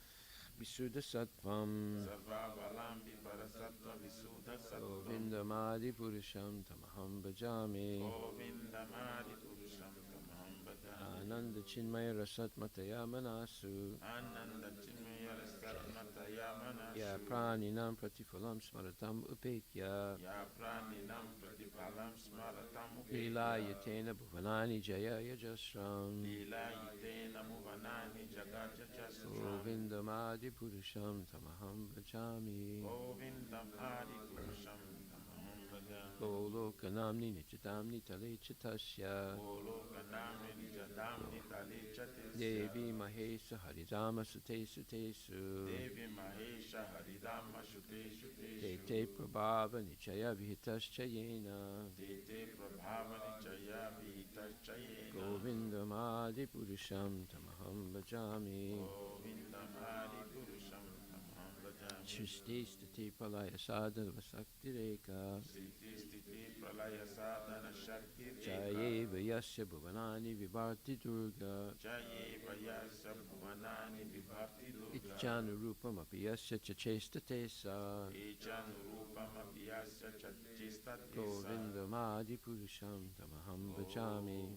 visuddha sattvam Sarva balambi parasattva visuddha sattva Govindam adi purusham tamaham bhajami Govindam adi purusham tamaham bhajami Ananda chinmaya rasat mataya manasu Ananda chinmaya rasatmataya manasu Ya praninam pratifalam smaratam upekya Ya praninam pratipalam smaratam Lila yatena bhuvanani jaya yajasram Lila yitena muvanani jagajajasram Govindam adi purusham tamaham bhajami Govindam adi purusham tamaham bhajami Golokanamni nichitamni tale chitasya Golokanamni nijadamni tale chate Devi Mahesa Haridama Sute Sutesu Devi Mahesha Haridama Shute Shute Te Te Prabhava Nichaya Vihitascha Tete Prabhavani Jaya Vihitascha Govinda Madi Purusham Tamaham Bhajami Govindam Adi Purusham Tamaham Bhajami Shristi Stiti Palaya Sadhana Vasakti Reka Siti Stiti Pralaya Sadhana Shakti Jaye Vyasya Bhuvanani Vibharti Durga Jaye Vayasa Bhuvanani Vibhakti Durga Ichjanurupam Apiyasya Chachesta Tesa Echan Rupam Abhyasya Chachista Govinda Madi Purusham Tamaham Bhajami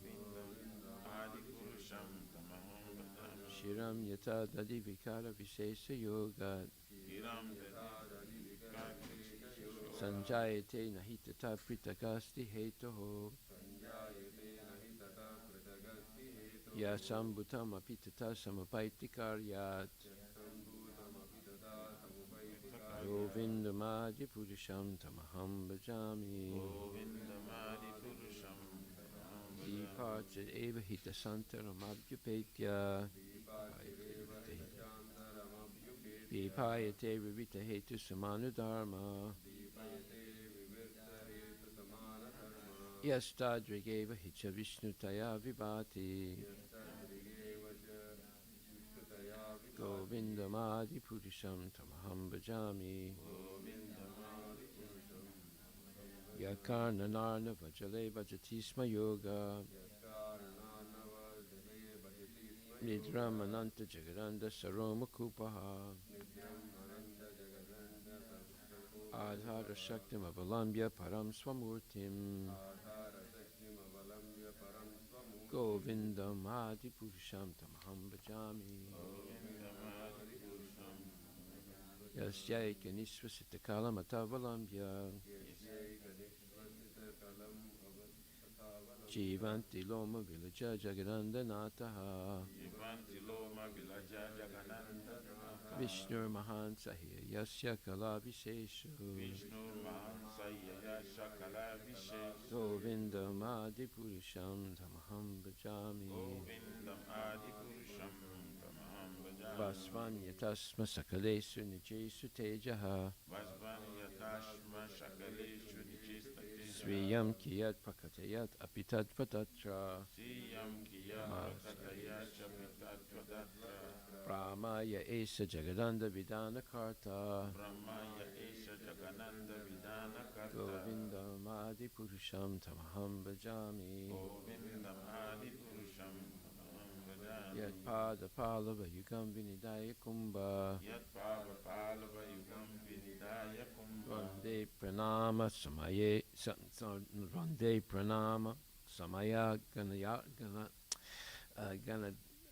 Adi Purusham Tamaham Bhajami Shiram Yata Dadi Vikara Visesa Yoga Hiram Sanjayate Nahitata Pritakasti Hetoho Yasambutam Apitata Samapaiti Karyat Govindamadi Purusham Tamaham Bhajami Govindamadi Purusham Departed Eva Hita Santaram Abhyupetya Vipayate Vivita Hetu Samanu Dharma Yastadrigeva Hicha Vishnutaya Vibhati Govindamadi Purusham Tamaham Bhajami Yakarna Narna Vajale Vajatisma Yoga Nidramananta Jagaranda Saroma Kupaha Adhara Shaktim Avalambya Param Swamurtim Govindam Adi Purusham Tamaham Bhajami Yasyayika Nisvasita Kalamatavalamya Jivanti Loma Vilaja Jagananda Nataha Jivanti Loma Vilaja Jagananda Vishnu Mahan Sahya Yasya Kala Visheshu Vishnu Mahansaya Shakala Vishesh Govindam Adi Purusham Tamaham Bhajami Govindam Adi Purusham Tamaham Bhajami Vasvanya Tasma Sakalesu Nijesu Tejaha Vasvanya Tashma Shakaleshu Nichista Swiyam Kiyat Prakatayat Apitat Patatra Siyam Kiya Kataya Chapitat Vadatra Brahmaya Esa Jagadanda Vidana Karta Brahmaya Esha Jagananda Vidana Karta Govindam Adi Purusham Tamaham Bhajami Govindam Adi Purusham Tamaham Bhajami Yat Pada Palava Yugam Vinidaya Kumbha Yat Pava Palava Yugam Vinidaya Kumbha Rande Pranama Samaye Rande Pranama Samaya Ganaya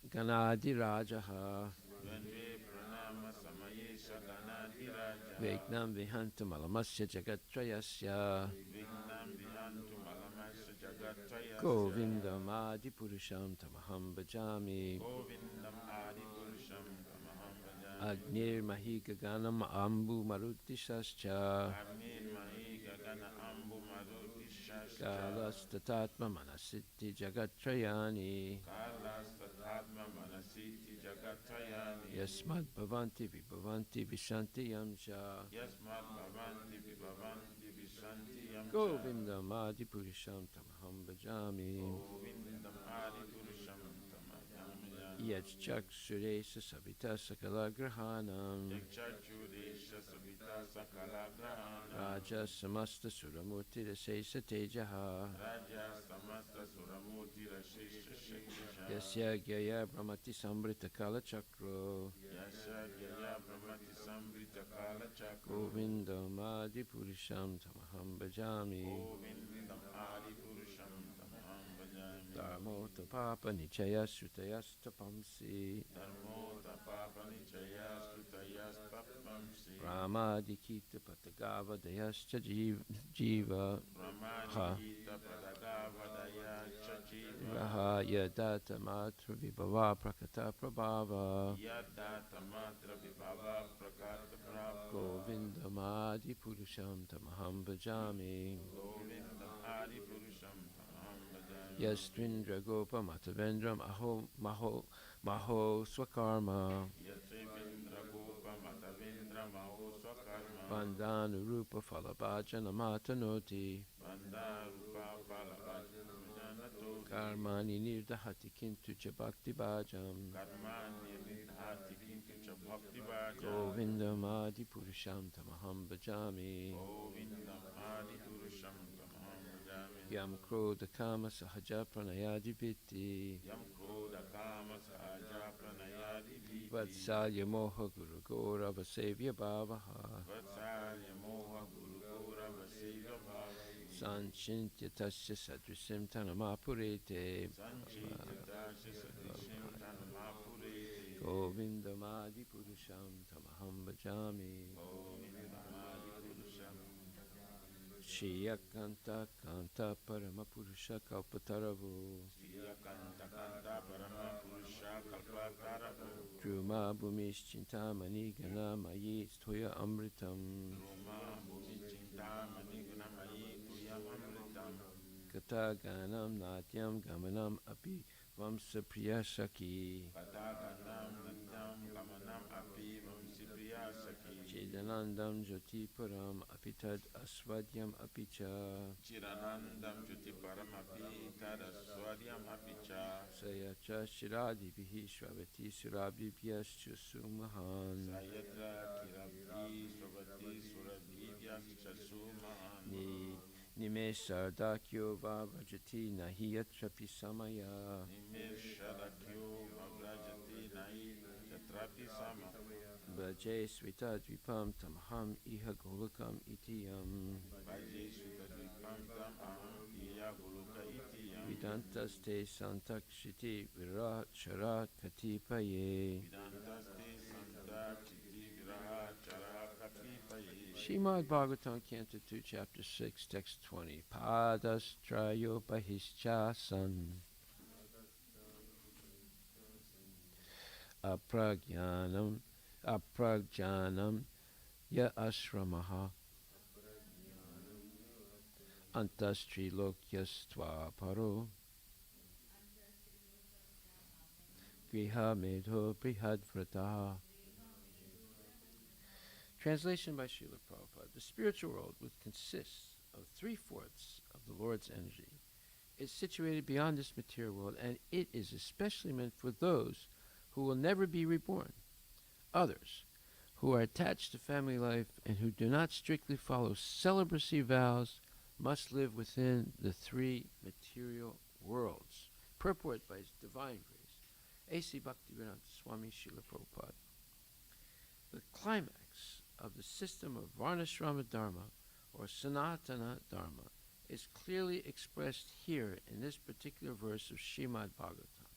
Ganadi Rajaha Rande Pranama Samayesha Ganadi Raja Vignam Vihantam Alamasya Jagatrayasya Vignam Vihantu Malamasya Jagatraya Govindam Adi Purusham Tamaham Bhajami Govindam Adi Purusham Tamaham Bhajami Agnir Mahi Gaganam Ambu Maruti Sascha Amir Mahi Gagana Ambu Maruti Shascha Kalastatatma Manasiddhi Jagatrayani Kalastathatma Manasiti Jagatrayani Yasmad Bhavanti Vibhavanti Vishanti Yamsha Yasmat Bhavanti Vibhavanti Vishanti Yamcha Govindam Adi Purusham Tamaham Bhajami Govindam Adi Purusham Tamaham Bhajami Yajchak Suresa Savita Sakala Grahanam Yakshachudesha Savita Sakala Grahana Raja Samasta Suramurti Rasesa Tejaha Raja Samasta Suramurti Rashesha Shekhisha Yasya Gyaya Brahmati Sambrita Kala Chakro Yasha Gyaya Brahmati Sambrita Kala Chakra Govindam Adi Purusham Tamaham Bhajami Govindam Adi Purusham Tamaham Bhajami Dharmo Tapapa Nichaya Sutayastapamsi Dharmo Tapapa Nichaya Sutayas Tapamsi Brahmadi Kita Patagava Dayascha Jiva Brahmadita Padagavadaya Chachiva Raha Yadata Matra Vibhava Prakata Prabhava Yadata Matra Vibhava Prakata Prabha Govindam Adi Purusham Tamaham Bhajami Govindam Adi Purusham Tamaham Bhajami Yastvindra Gopa Matavendram Maho Swakarma Yasvindra Gopa Matavindra Maho Swakarma Vandanu Rupa Falabhajana Matanoti Banda Rupa Palabhajana Toti Karmani Nirdahati Kintu Cha Bhakti Bhajam Karmani Nidhati Kintu Cha Bhakti Bhaja Govindam Adi Purusham Tamaham Bhajami Govindam Adi Purusham Tamaham Bhajami Yam Krodha Kama Sahaja Pranayadi Vitti Yam Krodha Kama Sahaja Pranayadi Viti Vatsalya Moha Guru Gora Vasevya Bhavaha Vatsalya Moha Guru Gora Vaseva Bhava Sanchintya Tasya Sadrisim Tanamapurete Sanchitya Dasya Sadishim Tanamapurete Govindam Adi Purusham Tamaham Bhajami Govindam Adi Purusham Shiyakanta Kanta Paramapurusha Kalpataravu Shriya Kanta Kanta Parama Purusha Kalpataravu Druma Bhumishchintamani Gana Mayi Stoya Amritam Roma Bhumi Chintamani Gunamayi Tuyam Amritam Kata Ganam Natyam Gamanam Api Vamsa Priya Saki Kataganam Natyam Kamanam Api Vamsi Priya Saki Chidanandam Jyoti Param Apitad Aswadyam Apicha Chiranandam Juti Paramapi Tada Swadyam Apicha Sayacha Shiradi Bihi Shravati Surabhibhyascha Sumahan Sayatra Kirabhi Swabati Surabhivya Chasumahan Nimesardakyo Vavrajati Nahiyatra Pisamaya Nimeshadakyo Mavrajati Nai Yatrapi Sama Bhaje Svita Dvipam Tamham Iha Golakam Itiyam Vaje Sutadvipam Tam Aham Iya Guluka Itiyam Vidantaste Santakshiti Virat Sharat Katipaye Vidantaste Santa Chiti Viraha Chara Katipaye Srimad Bhagavatam Canto 2 Chapter 6 Text 20 Padastrayo Bahishchasan Apragyanam Ya Asramaha Antastri Lokyastva Paro Griha Medho Brihadvrataha. Translation by Srila Prabhupada. The spiritual world, which consists of 3/4 of the Lord's energy, is situated beyond this material world, and it is especially meant for those who will never be reborn. Others, who are attached to family life and who do not strictly follow celibacy vows, must live within the 3 material worlds. Purport by His Divine Grace, A.C. Bhaktivedanta Swami Srila Prabhupada. The climax of the system of Varnashrama Dharma, or Sanatana Dharma, is clearly expressed here in this particular verse of Srimad Bhagavatam.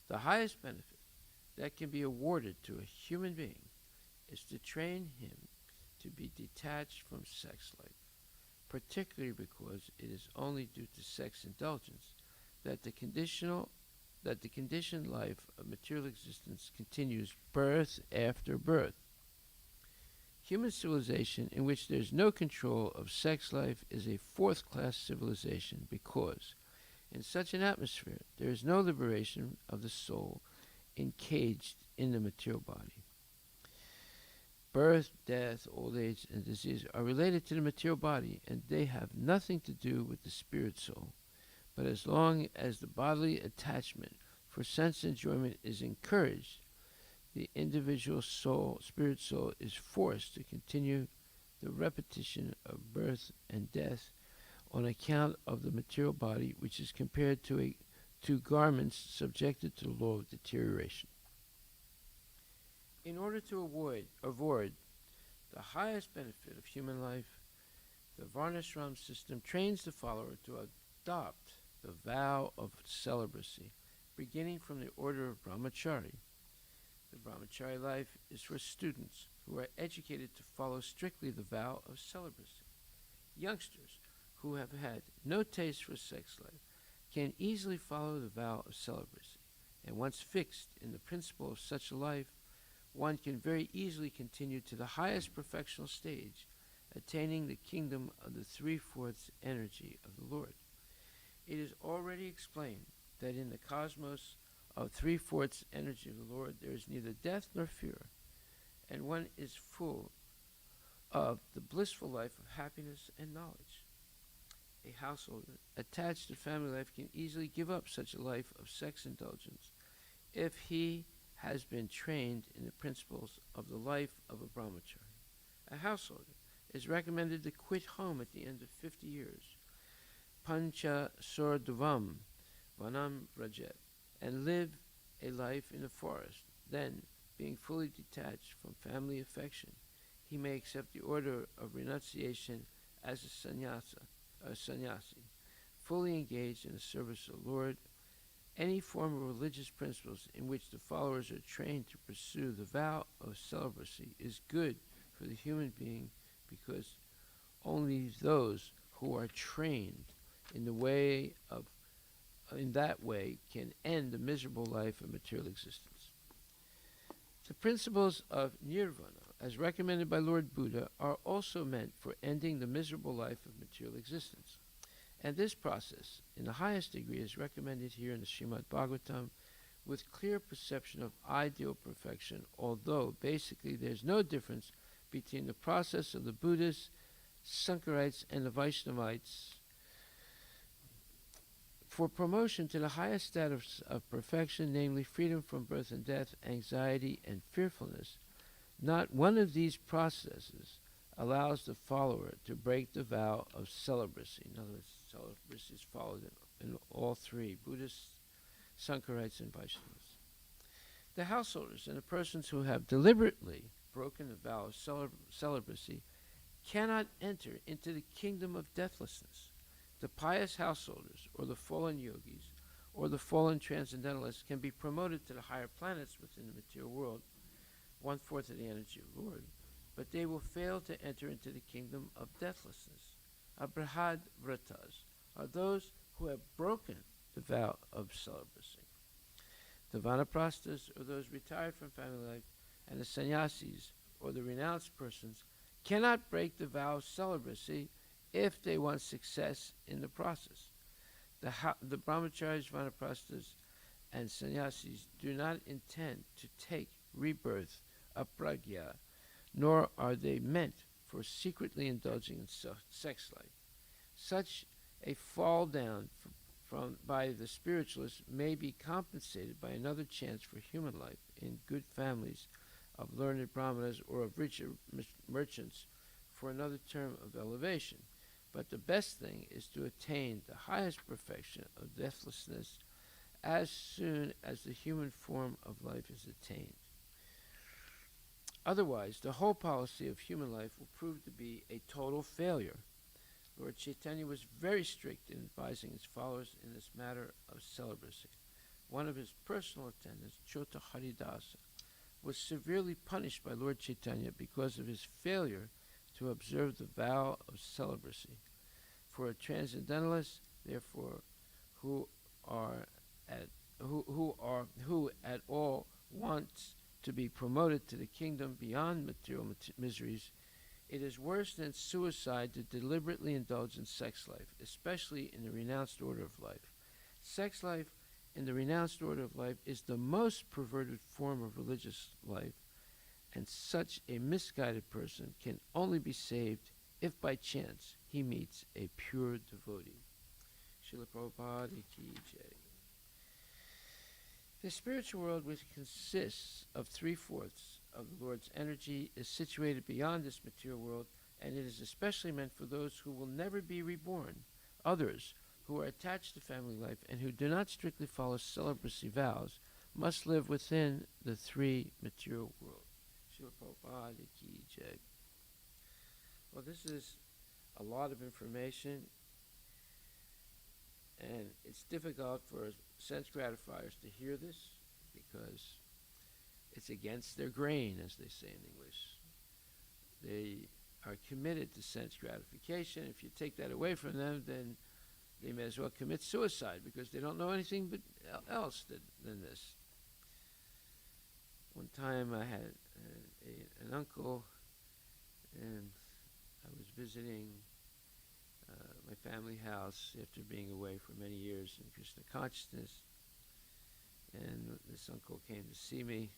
The highest benefit that can be awarded to a human being is to train him to be detached from sex life, particularly because it is only due to sex indulgence that the conditioned life of material existence continues birth after birth. Human civilization in which there is no control of sex life is a 4th-class civilization because, in such an atmosphere, there is no liberation of the soul encaged in the material body. Birth, death, old age, and disease are related to the material body, and they have nothing to do with the spirit soul. But as long as the bodily attachment for sense enjoyment is encouraged, the individual soul, spirit soul, is forced to continue the repetition of birth and death on account of the material body, which is compared to garments subjected to the law of deterioration. In order to avoid the highest benefit of human life, the Varnashram system trains the follower to adopt the vow of celibacy, beginning from the order of brahmachari. The brahmachari life is for students who are educated to follow strictly the vow of celibacy. Youngsters who have had no taste for sex life can easily follow the vow of celibacy, and once fixed in the principle of such a life, one can very easily continue to the highest perfectional stage, attaining the kingdom of the 3/4 energy of the Lord. It is already explained that in the cosmos of three-fourths energy of the Lord there is neither death nor fear, and one is full of the blissful life of happiness and knowledge. A householder attached to family life can easily give up such a life of sex indulgence if he has been trained in the principles of the life of a brahmachari. A householder is recommended to quit home at the end of 50 years, pancha sordavam vanam rajet, and live a life in the forest. Then, being fully detached from family affection, he may accept the order of renunciation as a sannyasi, fully engaged in the service of the Lord. Any form of religious principles in which the followers are trained to pursue the vow of celibacy is good for the human being, because only those who are trained in that way can end the miserable life of material existence. The principles of nirvana, as recommended by Lord Buddha, are also meant for ending the miserable life of material existence. And this process, in the highest degree, is recommended here in the Srimad Bhagavatam with clear perception of ideal perfection, although basically there's no difference between the process of the Buddhists, Sankarites, and the Vaishnavites for promotion to the highest status of perfection, namely freedom from birth and death, anxiety, and fearfulness. Not one of these processes allows the follower to break the vow of celibacy. In other words, celibacy is followed in all three, Buddhists, Sankarites, and Vaishnavas. The householders and the persons who have deliberately broken the vow of celibacy cannot enter into the kingdom of deathlessness. The pious householders, or the fallen yogis, or the fallen transcendentalists can be promoted to the higher planets within the material world, 1/4 of the energy of the Lord, but they will fail to enter into the kingdom of deathlessness. Abrahad vratas are those who have broken the vow of celibacy. The vanaprasthas, or those retired from family life, and the sannyasis, or the renounced persons, cannot break the vow of celibacy if they want success in the process. The brahmacharis, vanaprasthas, and sannyasis do not intend to take rebirth, apragya, nor are they meant for secretly indulging in sex life. Such a fall down by the spiritualists may be compensated by another chance for human life in good families of learned brahmanas or of rich merchants for another term of elevation. But the best thing is to attain the highest perfection of deathlessness as soon as the human form of life is attained. Otherwise, the whole policy of human life will prove to be a total failure. Lord Chaitanya was very strict in advising his followers in this matter of celibacy. One of his personal attendants, Chota Haridasa, was severely punished by Lord Chaitanya because of his failure to observe the vow of celibacy. For a transcendentalist, therefore, who at all wants to be promoted to the kingdom beyond material miseries, it is worse than suicide to deliberately indulge in sex life, especially in the renounced order of life. Sex life in the renounced order of life is the most perverted form of religious life, and such a misguided person can only be saved if by chance he meets a pure devotee. Srila Prabhupada Ki Jai. The spiritual world, which consists of 3/4 of the Lord's energy, is situated beyond this material world, and it is especially meant for those who will never be reborn. Others, who are attached to family life and who do not strictly follow celibacy vows, must live within the 3 material worlds. Srila Prabhupada Ki Jai. Well, this is a lot of information, and it's difficult for sense gratifiers to hear this because it's against their grain, as they say in English. They are committed to sense gratification. If you take that away from them, then they may as well commit suicide because they don't know anything but else than this. One time I had an uncle, and I was visiting my family house after being away for many years in Krishna consciousness. And this uncle came to see me,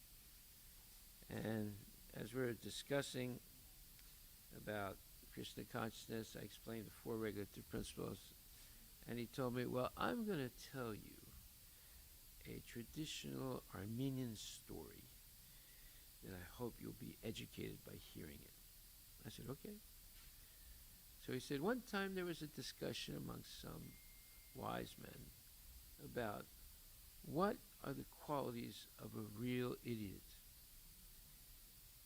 and as we were discussing about Krishna consciousness, I explained the four regulative principles, and he told me, well, I'm going to tell you a traditional Armenian story that I hope you'll be educated by hearing it. I said, okay. So he said, one time there was a discussion amongst some wise men about what are the qualities of a real idiot.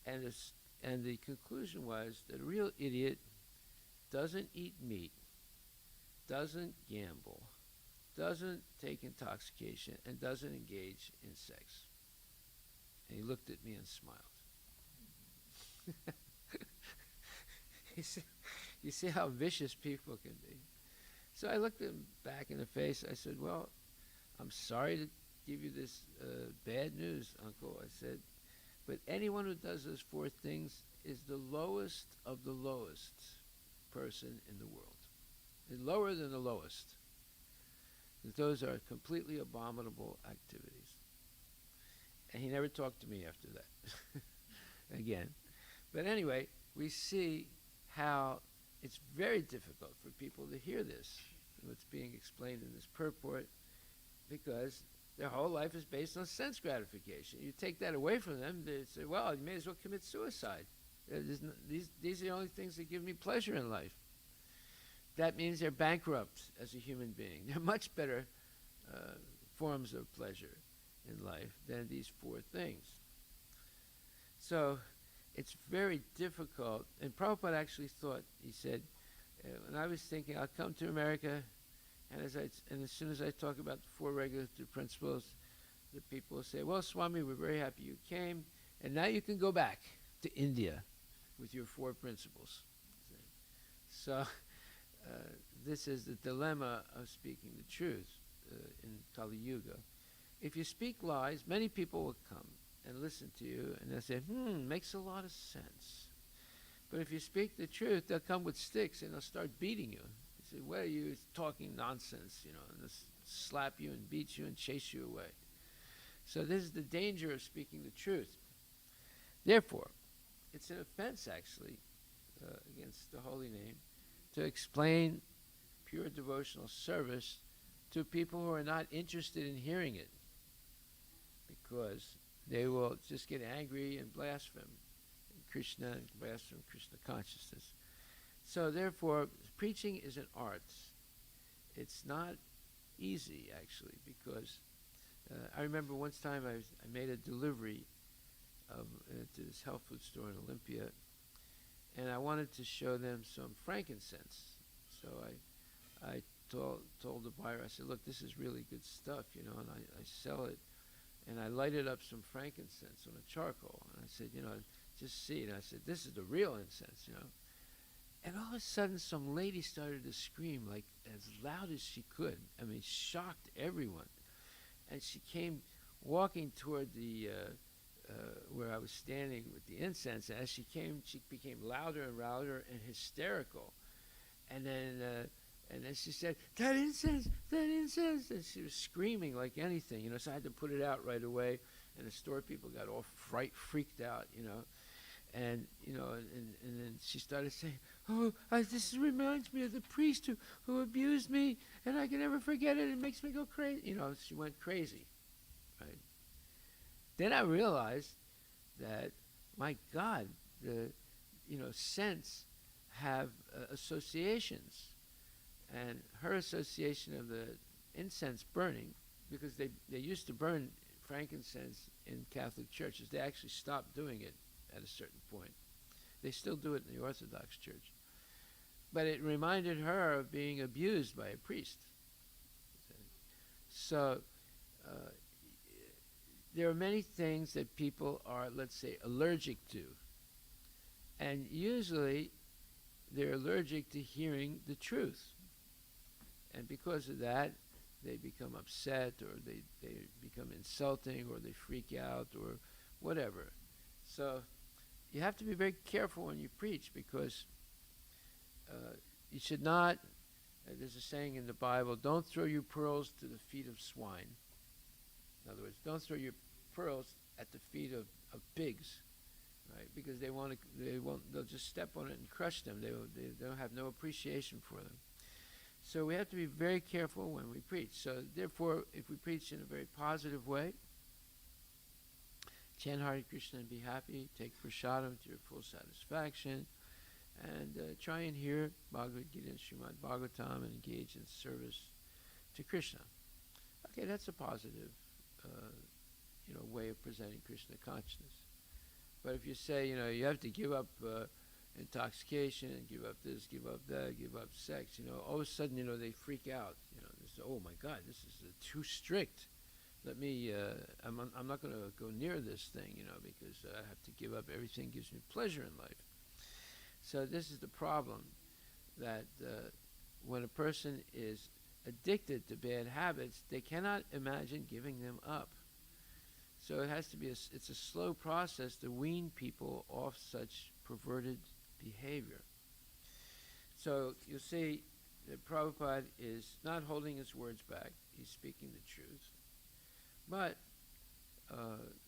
And the conclusion was that a real idiot doesn't eat meat, doesn't gamble, doesn't take intoxication, and doesn't engage in sex. And he looked at me and smiled. You see how vicious people can be. So I looked him back in the face. I said, well, I'm sorry to give you this bad news, Uncle. I said, but anyone who does those four things is the lowest of the lowest person in the world. They're lower than the lowest. Those are completely abominable activities. And he never talked to me after that. Again. But anyway, we see how it's very difficult for people to hear this, what's being explained in this purport, because their whole life is based on sense gratification. You take that away from them, they say, well, you may as well commit suicide. These are the only things that give me pleasure in life. That means they're bankrupt as a human being. They're much better forms of pleasure in life than these four things. So it's very difficult. And Prabhupada actually thought, he said, when I was thinking, I'll come to America, and as soon as I talk about the four regulative principles, the people will say, well, Swami, we're very happy you came, and now you can go back to India with your four principles. So this is the dilemma of speaking the truth in Kali Yuga. If you speak lies, many people will come and listen to you, and they'll say, makes a lot of sense. But if you speak the truth, they'll come with sticks and they'll start beating you. They say, what are you talking nonsense, and they'll slap you and beat you and chase you away. So this is the danger of speaking the truth. Therefore, it's an offense, actually, against the holy name, to explain pure devotional service to people who are not interested in hearing it, because they will just get angry and blaspheme Krishna and blaspheme Krishna consciousness. So therefore, preaching is an art. It's not easy, actually, because I remember once time I made a delivery to this health food store in Olympia, and I wanted to show them some frankincense. So I told the buyer, I said, look, this is really good stuff, and I sell it. And I lighted up some frankincense on a charcoal. And I said, just see it. And I said, this is the real incense, And all of a sudden, some lady started to scream, like, as loud as she could. I mean, shocked everyone. And she came walking toward the where I was standing with the incense. And as she came, she became louder and louder and hysterical. And then she said, that incense, and she was screaming like anything, so I had to put it out right away, and the store people got all freaked out, and then she started saying, this reminds me of the priest who abused me, and I can never forget it makes me go crazy, she went crazy, right? Then I realized that, my God, the, scents have associations. And her association of the incense burning, because they used to burn frankincense in Catholic churches. They actually stopped doing it at a certain point. They still do it in the Orthodox Church. But it reminded her of being abused by a priest. So there are many things that people are, let's say, allergic to. And usually they're allergic to hearing the truth. And because of that, they become upset, or they become insulting, or they freak out, or whatever. So you have to be very careful when you preach, because you should not There's a saying in the Bible, don't throw your pearls to the feet of swine. In other words, don't throw your pearls at the feet of pigs, right? Because they'll just step on it and crush them. They'll have no appreciation for them. So we have to be very careful when we preach. So therefore, if we preach in a very positive way, chant Hare Krishna and be happy, take prasadam to your full satisfaction, and try and hear Bhagavad Gita and Srimad Bhagavatam and engage in service to Krishna. Okay, that's a positive way of presenting Krishna consciousness. But if you say, you have to give up intoxication and give up this, give up that, give up sex, all of a sudden, they freak out. They say, oh my God, this is too strict. Let me, I'm not going to go near this thing, because I have to give up everything that gives me pleasure in life. So this is the problem, that when a person is addicted to bad habits, they cannot imagine giving them up. So it has to be it's a slow process to wean people off such perverted behavior. So you'll see that Prabhupada is not holding his words back. He's speaking the truth. But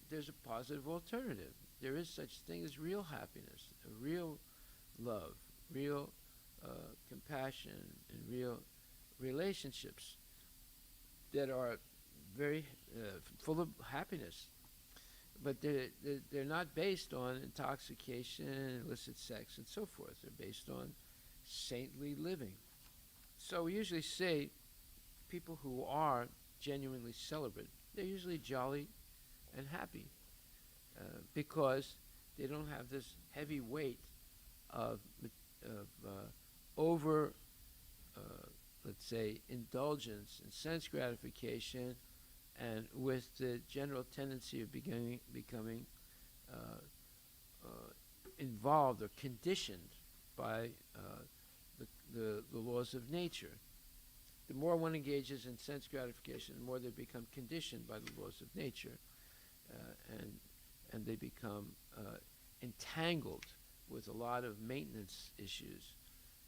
there's a positive alternative. There is such thing as real happiness, a real love, real compassion, and real relationships that are very full of happiness. But they're not based on intoxication, illicit sex, and so forth. They're based on saintly living. So we usually say people who are genuinely celibate, they're usually jolly and happy because they don't have this heavy weight of over, let's say, indulgence and sense gratification, and with the general tendency of becoming involved or conditioned by the laws of nature. The more one engages in sense gratification, the more they become conditioned by the laws of nature, and they become entangled with a lot of maintenance issues,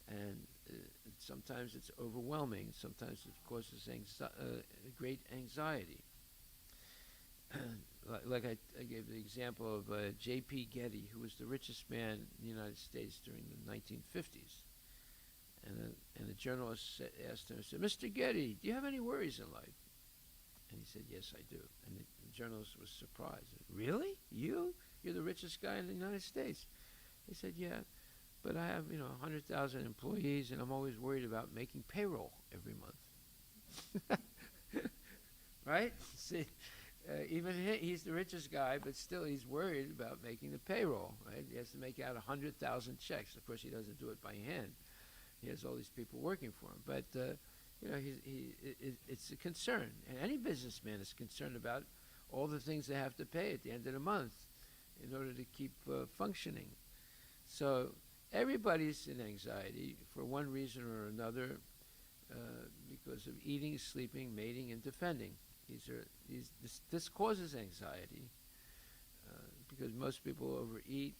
and sometimes it's overwhelming. Sometimes it causes great anxiety. Like I gave the example of J.P. Getty, who was the richest man in the United States during the 1950s. And a journalist asked him, said, Mr. Getty, do you have any worries in life? And he said, yes, I do. And the journalist was surprised. Really? You're the richest guy in the United States. He said, yeah, but I have 100,000 employees, and I'm always worried about making payroll every month. Right? See, even he's the richest guy, but still he's worried about making the payroll. Right? He has to make out 100,000 checks. Of course, he doesn't do it by hand. He has all these people working for him, but it's a concern, and any businessman is concerned about all the things they have to pay at the end of the month in order to keep functioning. So everybody's in anxiety for one reason or another, because of eating, sleeping, mating, and defending. This causes anxiety because most people overeat,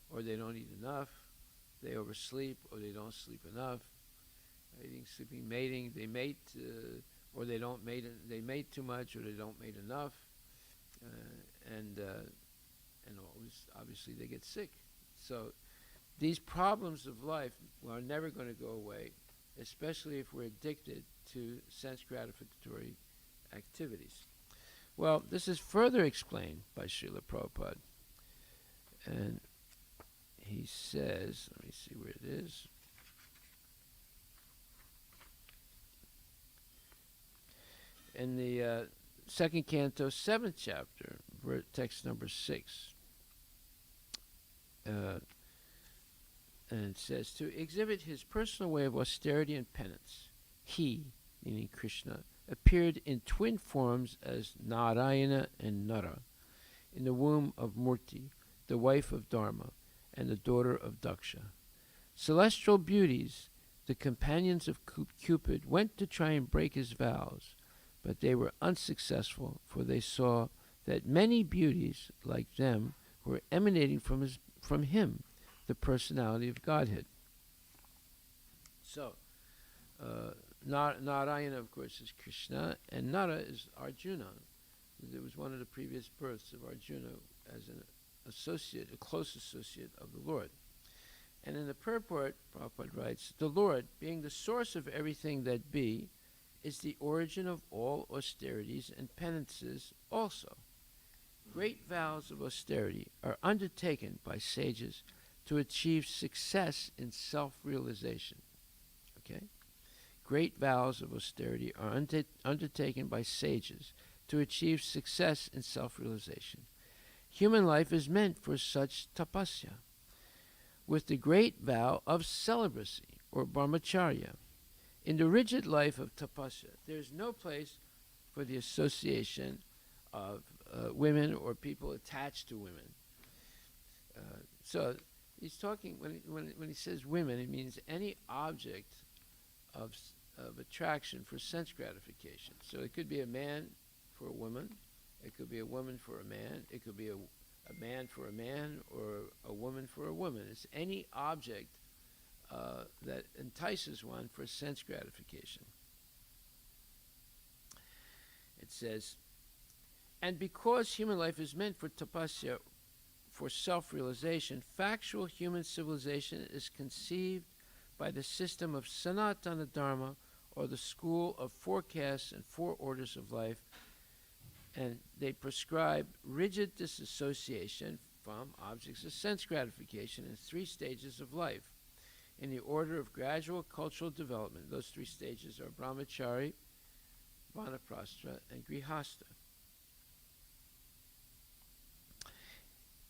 or they don't eat enough. They oversleep, or they don't sleep enough. Eating, sleeping, mating, they mate, or they don't mate. They mate too much, or they don't mate enough, and always, obviously they get sick. So these problems of life are never going to go away, especially if we're addicted to sense gratificatory activities. Well, this is further explained by Srila Prabhupada, and he says, let me see where it is. In the second canto, 7th chapter, text number 6. And it says, to exhibit his personal way of austerity and penance, he, meaning Krishna, appeared in twin forms as Narayana and Nara, in the womb of Murti, the wife of Dharma, and the daughter of Daksha. Celestial beauties, the companions of Cupid, went to try and break his vows, but they were unsuccessful, for they saw that many beauties like them were emanating from him, the personality of Godhead. So, Narayana, of course, is Krishna, and Nara is Arjuna. There was one of the previous births of Arjuna as an associate, a close associate of the Lord. And in the purport, Prabhupada writes, the Lord, being the source of everything that be, is the origin of all austerities and penances also. Great vows of austerity are undertaken by sages to achieve success in self-realization. Okay? Great vows of austerity are undertaken by sages to achieve success in self-realization. Human life is meant for such tapasya, with the great vow of celibacy, or brahmacharya. In the rigid life of tapasya, there is no place for the association of women or people attached to women. So he's talking, when he says women, it means any object of attraction for sense gratification. So it could be a man for a woman, it could be a woman for a man, it could be a man for a man, or a woman for a woman. It's any object that entices one for sense gratification. It says, and because human life is meant for tapasya, for self-realization, factual human civilization is conceived by the system of Sanatana Dharma, or the school of four castes and four orders of life, and they prescribe rigid disassociation from objects of sense gratification in three stages of life, in the order of gradual cultural development. Those three stages are brahmachari, vanaprastha, and grihastha.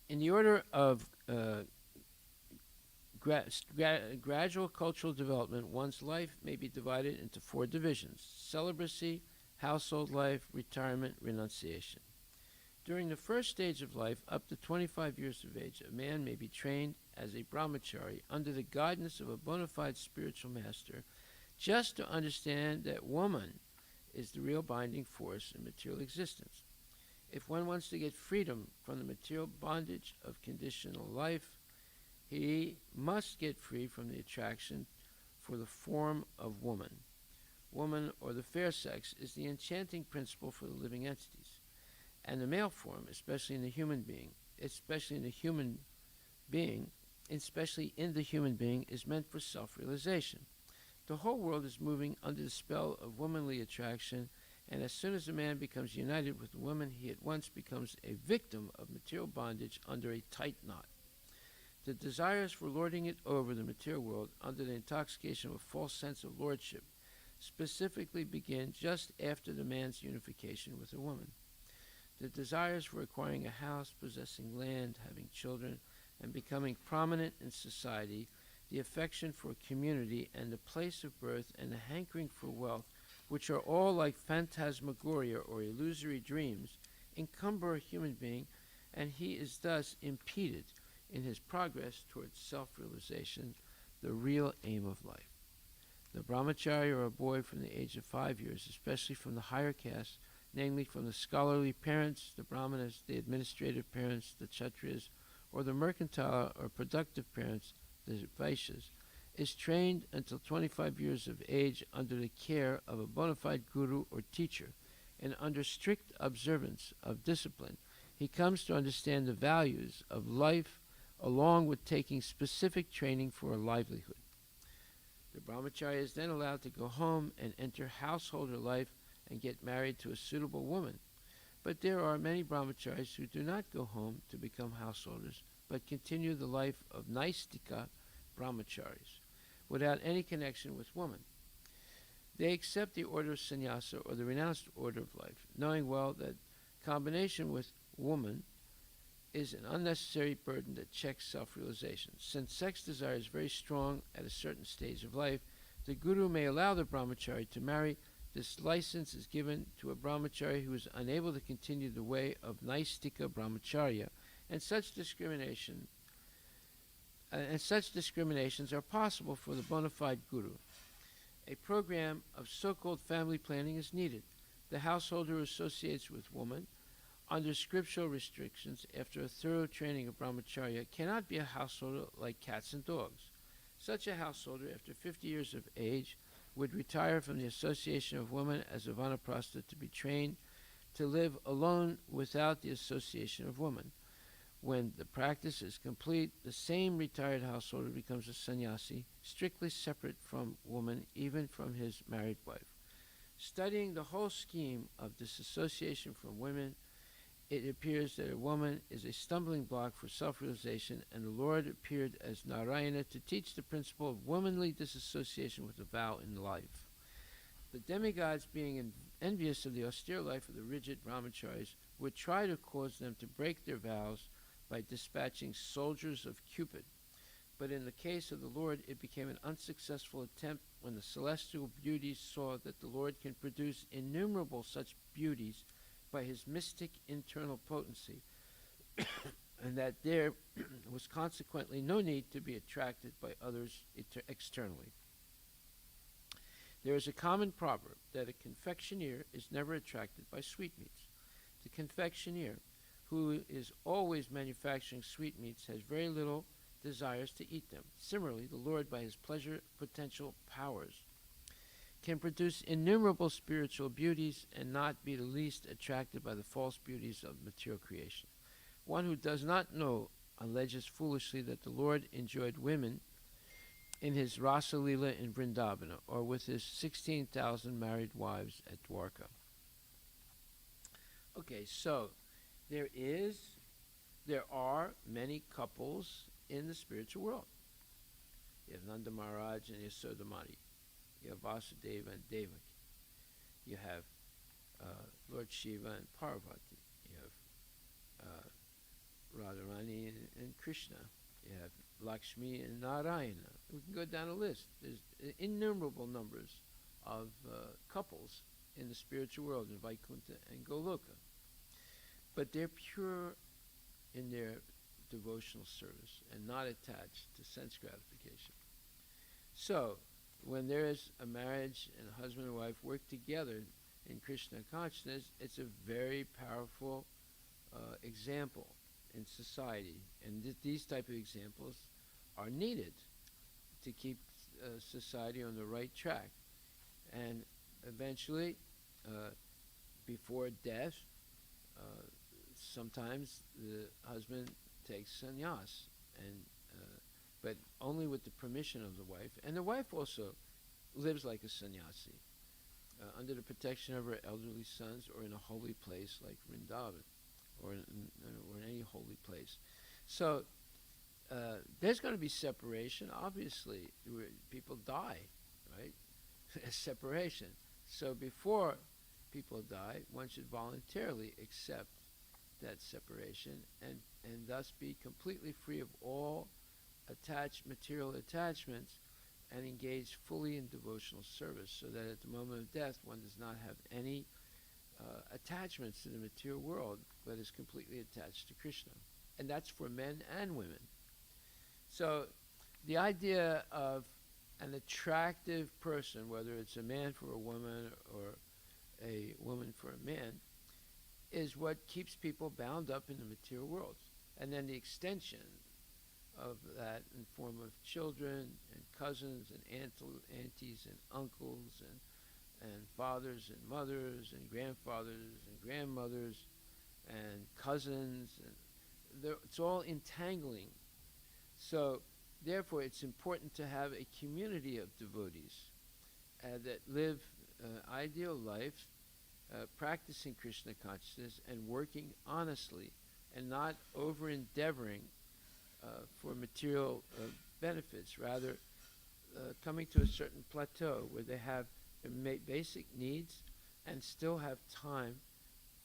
In the order of gradual cultural development, one's life may be divided into four divisions: celibacy, household life, retirement, renunciation. During the first stage of life, up to 25 years of age, a man may be trained as a brahmachari under the guidance of a bona fide spiritual master, just to understand that woman is the real binding force in material existence. If one wants to get freedom from the material bondage of conditional life, he must get free from the attraction for the form of woman. Woman, or the fair sex, is the enchanting principle for the living entities. And the male form, especially in the human being, is meant for self-realization. The whole world is moving under the spell of womanly attraction, and as soon as a man becomes united with a woman, he at once becomes a victim of material bondage under a tight knot. The desires for lording it over the material world under the intoxication of a false sense of lordship specifically begin just after the man's unification with a woman. The desires for acquiring a house, possessing land, having children, and becoming prominent in society, the affection for community and the place of birth, and the hankering for wealth, which are all like phantasmagoria or illusory dreams, encumber a human being, and he is thus impeded in his progress towards self-realization, the real aim of life. The brahmachari, or a boy from the age of 5 years, especially from the higher caste, namely from the scholarly parents, the brahmanas, the administrative parents, the kshatriyas, or the mercantile or productive parents, the vaishyas, is trained until 25 years of age under the care of a bona fide guru or teacher, and under strict observance of discipline. He comes to understand the values of life, along with taking specific training for a livelihood. The brahmachari is then allowed to go home and enter householder life and get married to a suitable woman. But there are many brahmacharis who do not go home to become householders, but continue the life of naistika brahmacharis, without any connection with woman. They accept the order of sannyasa, or the renounced order of life, knowing well that combination with woman is an unnecessary burden that checks self-realization. Since sex desire is very strong at a certain stage of life, the guru may allow the brahmachari to marry. This license is given to a brahmachari who is unable to continue the way of naistika brahmacharya, and such discriminations are possible for the bona fide guru. A program of so-called family planning is needed. The householder who associates with woman under scriptural restrictions after a thorough training of brahmacharya cannot be a householder like cats and dogs. Such a householder, after 50 years of age, would retire from the association of women as a vanaprastha to be trained to live alone without the association of women. When the practice is complete, the same retired householder becomes a sannyasi, strictly separate from woman, even from his married wife. Studying the whole scheme of disassociation from women, it appears that a woman is a stumbling block for self-realization, and the Lord appeared as Narayana to teach the principle of womanly disassociation with a vow in life. The demigods, being envious of the austere life of the rigid brahmacharis, would try to cause them to break their vows by dispatching soldiers of Cupid. But in the case of the Lord, it became an unsuccessful attempt when the celestial beauties saw that the Lord can produce innumerable such beauties by his mystic internal potency, and that there was consequently no need to be attracted by others externally. There is a common proverb that a confectioner is never attracted by sweetmeats. The confectioner, who is always manufacturing sweetmeats, has very little desires to eat them. Similarly, the Lord, by his pleasure potential powers, can produce innumerable spiritual beauties and not be the least attracted by the false beauties of material creation. One who does not know alleges foolishly that the Lord enjoyed women in his Rasa Lila in Vrindavana, or with his 16,000 married wives at Dwarka. Okay, so there are many couples in the spiritual world. You have Nanda Maharaj and Yasodamani. You have Vasudeva and Devaki. You have Lord Shiva and Parvati. You have Radharani and Krishna. You have Lakshmi and Narayana. We can go down a list. There's innumerable numbers of couples in the spiritual world in Vaikuntha and Goloka. But they're pure in their devotional service and not attached to sense gratification. So, when there is a marriage and a husband and wife work together in Krishna consciousness, it's a very powerful example in society. And these type of examples are needed to keep society on the right track. And eventually, before death, sometimes the husband takes sannyas, but only with the permission of the wife. And the wife also lives like a sannyasi, under the protection of her elderly sons, or in a holy place like Vrindavan, or in any holy place. So there's going to be separation. Obviously, people die, right? Separation. So before people die, one should voluntarily accept that separation and thus be completely free of all material attachments, and engage fully in devotional service, so that at the moment of death one does not have any attachments to the material world, but is completely attached to Krishna. And that's for men and women. So the idea of an attractive person, whether it's a man for a woman or a woman for a man, is what keeps people bound up in the material world. And then the extension of that in form of children and cousins and aunties and uncles and fathers and mothers and grandfathers and grandmothers and cousins, and it's all entangling. So therefore it's important to have a community of devotees that live ideal life, practicing Krishna consciousness and working honestly, and not over-endeavoring for material benefits, rather coming to a certain plateau where they have their basic needs and still have time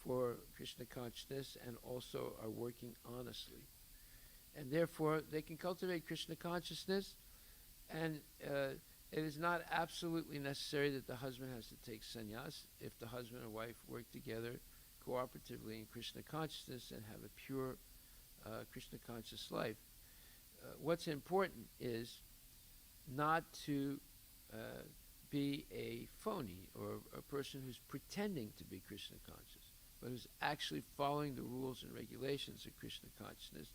for Krishna consciousness, and also are working honestly. And therefore they can cultivate Krishna consciousness, and it is not absolutely necessary that the husband has to take sannyas if the husband and wife work together cooperatively in Krishna consciousness and have a pure Krishna conscious life. What's important is not to be a phony, or a person who's pretending to be Krishna conscious, but who's actually following the rules and regulations of Krishna consciousness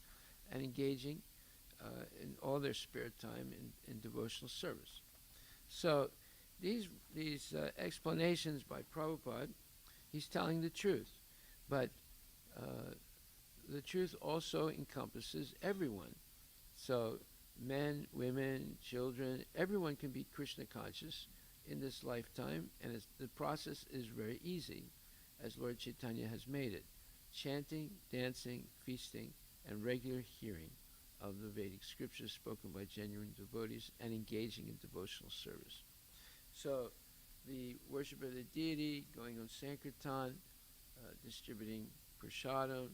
and engaging in all their spare time in devotional service. So these explanations by Prabhupada, he's telling the truth, but the truth also encompasses everyone. So men, women, children, everyone can be Krishna conscious in this lifetime, and the process is very easy, as Lord Chaitanya has made it. Chanting, dancing, feasting, and regular hearing of the Vedic scriptures spoken by genuine devotees and engaging in devotional service. So the worship of the deity, going on Sankirtan, distributing prasadam,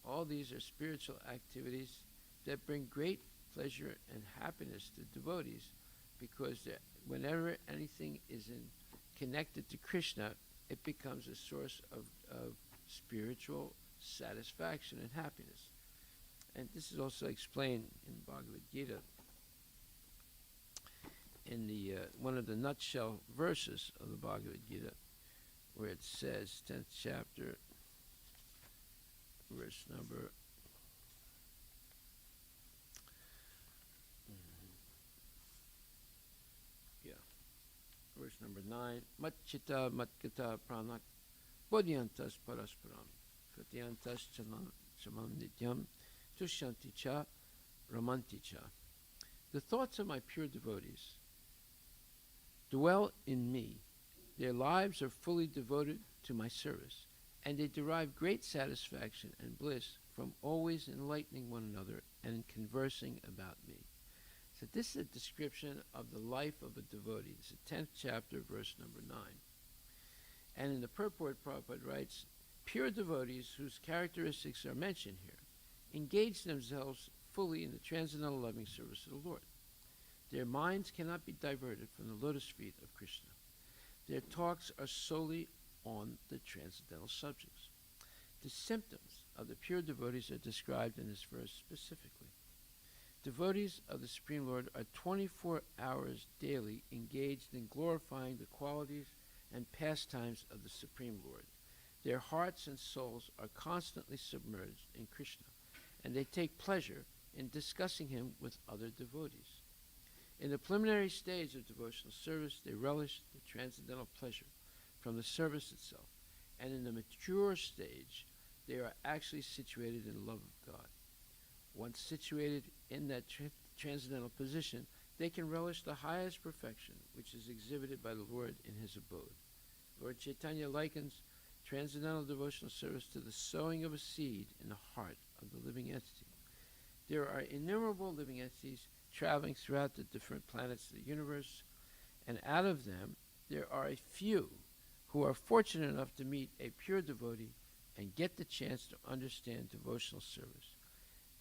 all these are spiritual activities that bring great pleasure and happiness to devotees, because whenever anything is connected to Krishna, it becomes a source of spiritual satisfaction and happiness. And this is also explained in Bhagavad Gita, in the one of the nutshell verses of the Bhagavad Gita, where it says, 10th chapter, verse number verse number 9, Matchita Matkata Pranak Bodhyantas Parasparam Kratyantas Chamam Nityam Tushanti Cha Ramanti Cha. The thoughts of my pure devotees dwell in me. Their lives are fully devoted to my service, and they derive great satisfaction and bliss from always enlightening one another and conversing about me. So this is a description of the life of a devotee. It's the 10th chapter, verse number 9. And in the purport, Prabhupada writes, pure devotees whose characteristics are mentioned here engage themselves fully in the transcendental loving service of the Lord. Their minds cannot be diverted from the lotus feet of Krishna. Their talks are solely on the transcendental subjects. The symptoms of the pure devotees are described in this verse specifically. Devotees of the Supreme Lord are 24 hours daily engaged in glorifying the qualities and pastimes of the Supreme Lord. Their hearts and souls are constantly submerged in Krishna, and they take pleasure in discussing him with other devotees. In the preliminary stage of devotional service, they relish the transcendental pleasure from the service itself, and in the mature stage, they are actually situated in love of God. Once situated in that transcendental position, they can relish the highest perfection, which is exhibited by the Lord in his abode. Lord Chaitanya likens transcendental devotional service to the sowing of a seed in the heart of the living entity. There are innumerable living entities traveling throughout the different planets of the universe, and out of them, there are a few who are fortunate enough to meet a pure devotee and get the chance to understand devotional service.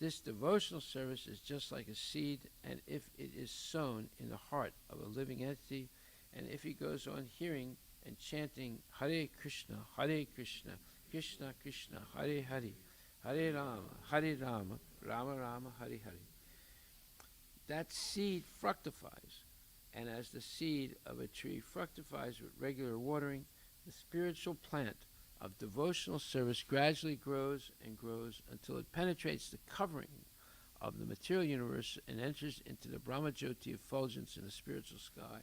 This devotional service is just like a seed, and if it is sown in the heart of a living entity, and if he goes on hearing and chanting Hare Krishna, Krishna Krishna, Hare Hare, Hare Rama, Rama Rama, Hare Hare, that seed fructifies. And as the seed of a tree fructifies with regular watering, the spiritual plant of devotional service gradually grows and grows until it penetrates the covering of the material universe and enters into the Brahmajyoti effulgence in the spiritual sky.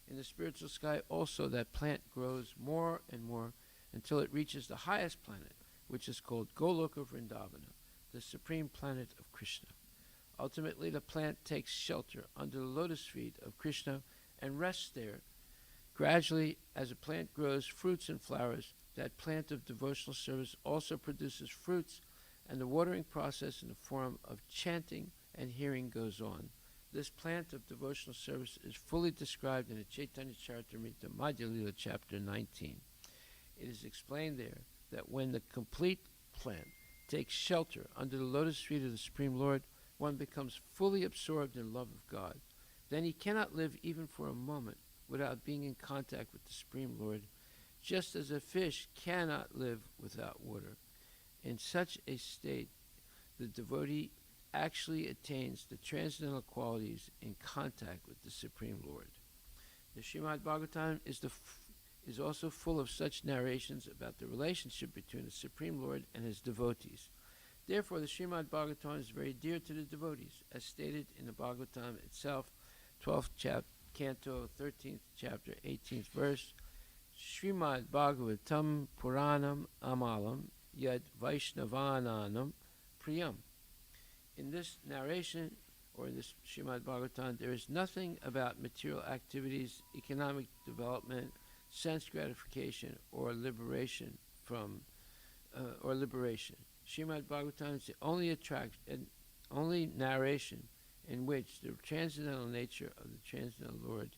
In the spiritual sky also that plant grows more and more until it reaches the highest planet, which is called Goloka Vrindavana, the supreme planet of Krishna. Ultimately, the plant takes shelter under the lotus feet of Krishna and rests there. Gradually, as a plant grows fruits and flowers, that plant of devotional service also produces fruits, and the watering process in the form of chanting and hearing goes on. This plant of devotional service is fully described in the Chaitanya Charitamrita Madhya Lila chapter 19. It is explained there that when the complete plant takes shelter under the lotus feet of the Supreme Lord, one becomes fully absorbed in love of God. Then he cannot live even for a moment without being in contact with the Supreme Lord, just as a fish cannot live without water. In such a state, the devotee actually attains the transcendental qualities in contact with the Supreme Lord. The Srimad Bhagavatam is also full of such narrations about the relationship between the Supreme Lord and his devotees. Therefore, the Srimad Bhagavatam is very dear to the devotees, as stated in the Bhagavatam itself, 12th chapter, Canto 13th chapter, 18th verse. Srimad Bhagavatam Puranam Amalam Yad Vaishnavananam Priyam. In this narration, or in this Srimad Bhagavatam, there is nothing about material activities, economic development, sense gratification, or liberation from, Srimad Bhagavatam is the only narration in which the transcendental nature of the transcendental Lord,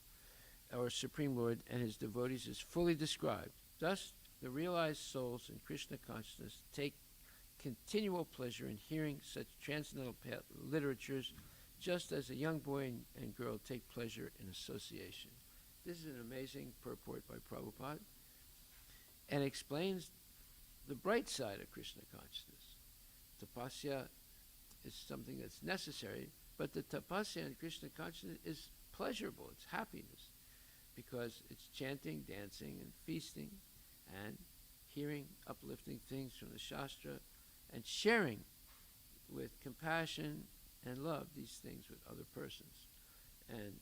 or Supreme Lord, and his devotees is fully described. Thus, the realized souls in Krishna consciousness take continual pleasure in hearing such transcendental literatures, just as a young boy and girl take pleasure in association. This is an amazing purport by Prabhupada, and explains the bright side of Krishna consciousness. Tapasya is something that's necessary, but the tapasya in Krishna consciousness is pleasurable, it's happiness, because it's chanting, dancing, and feasting, and hearing uplifting things from the Shastra, and sharing with compassion and love these things with other persons, and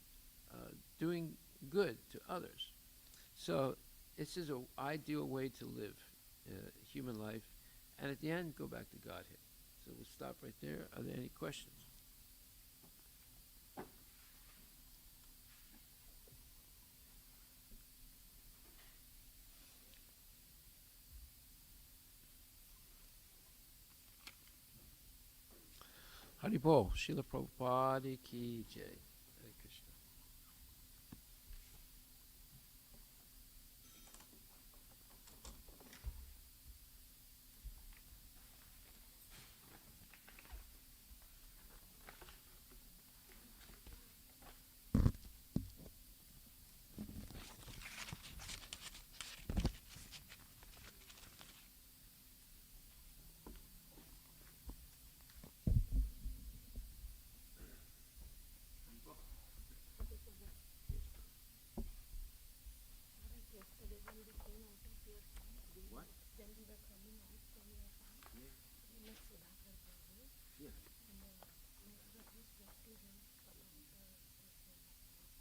doing good to others. So this is an ideal way to live human life, and at the end, go back to Godhead. So we'll stop right there. Are there any questions? Haribol, Srila Prabhupada ki jai. Hare Krishna. What? Then we were coming out from your farm. Yeah. We met Sudhakar Prabhu. Yeah. And what was said to him?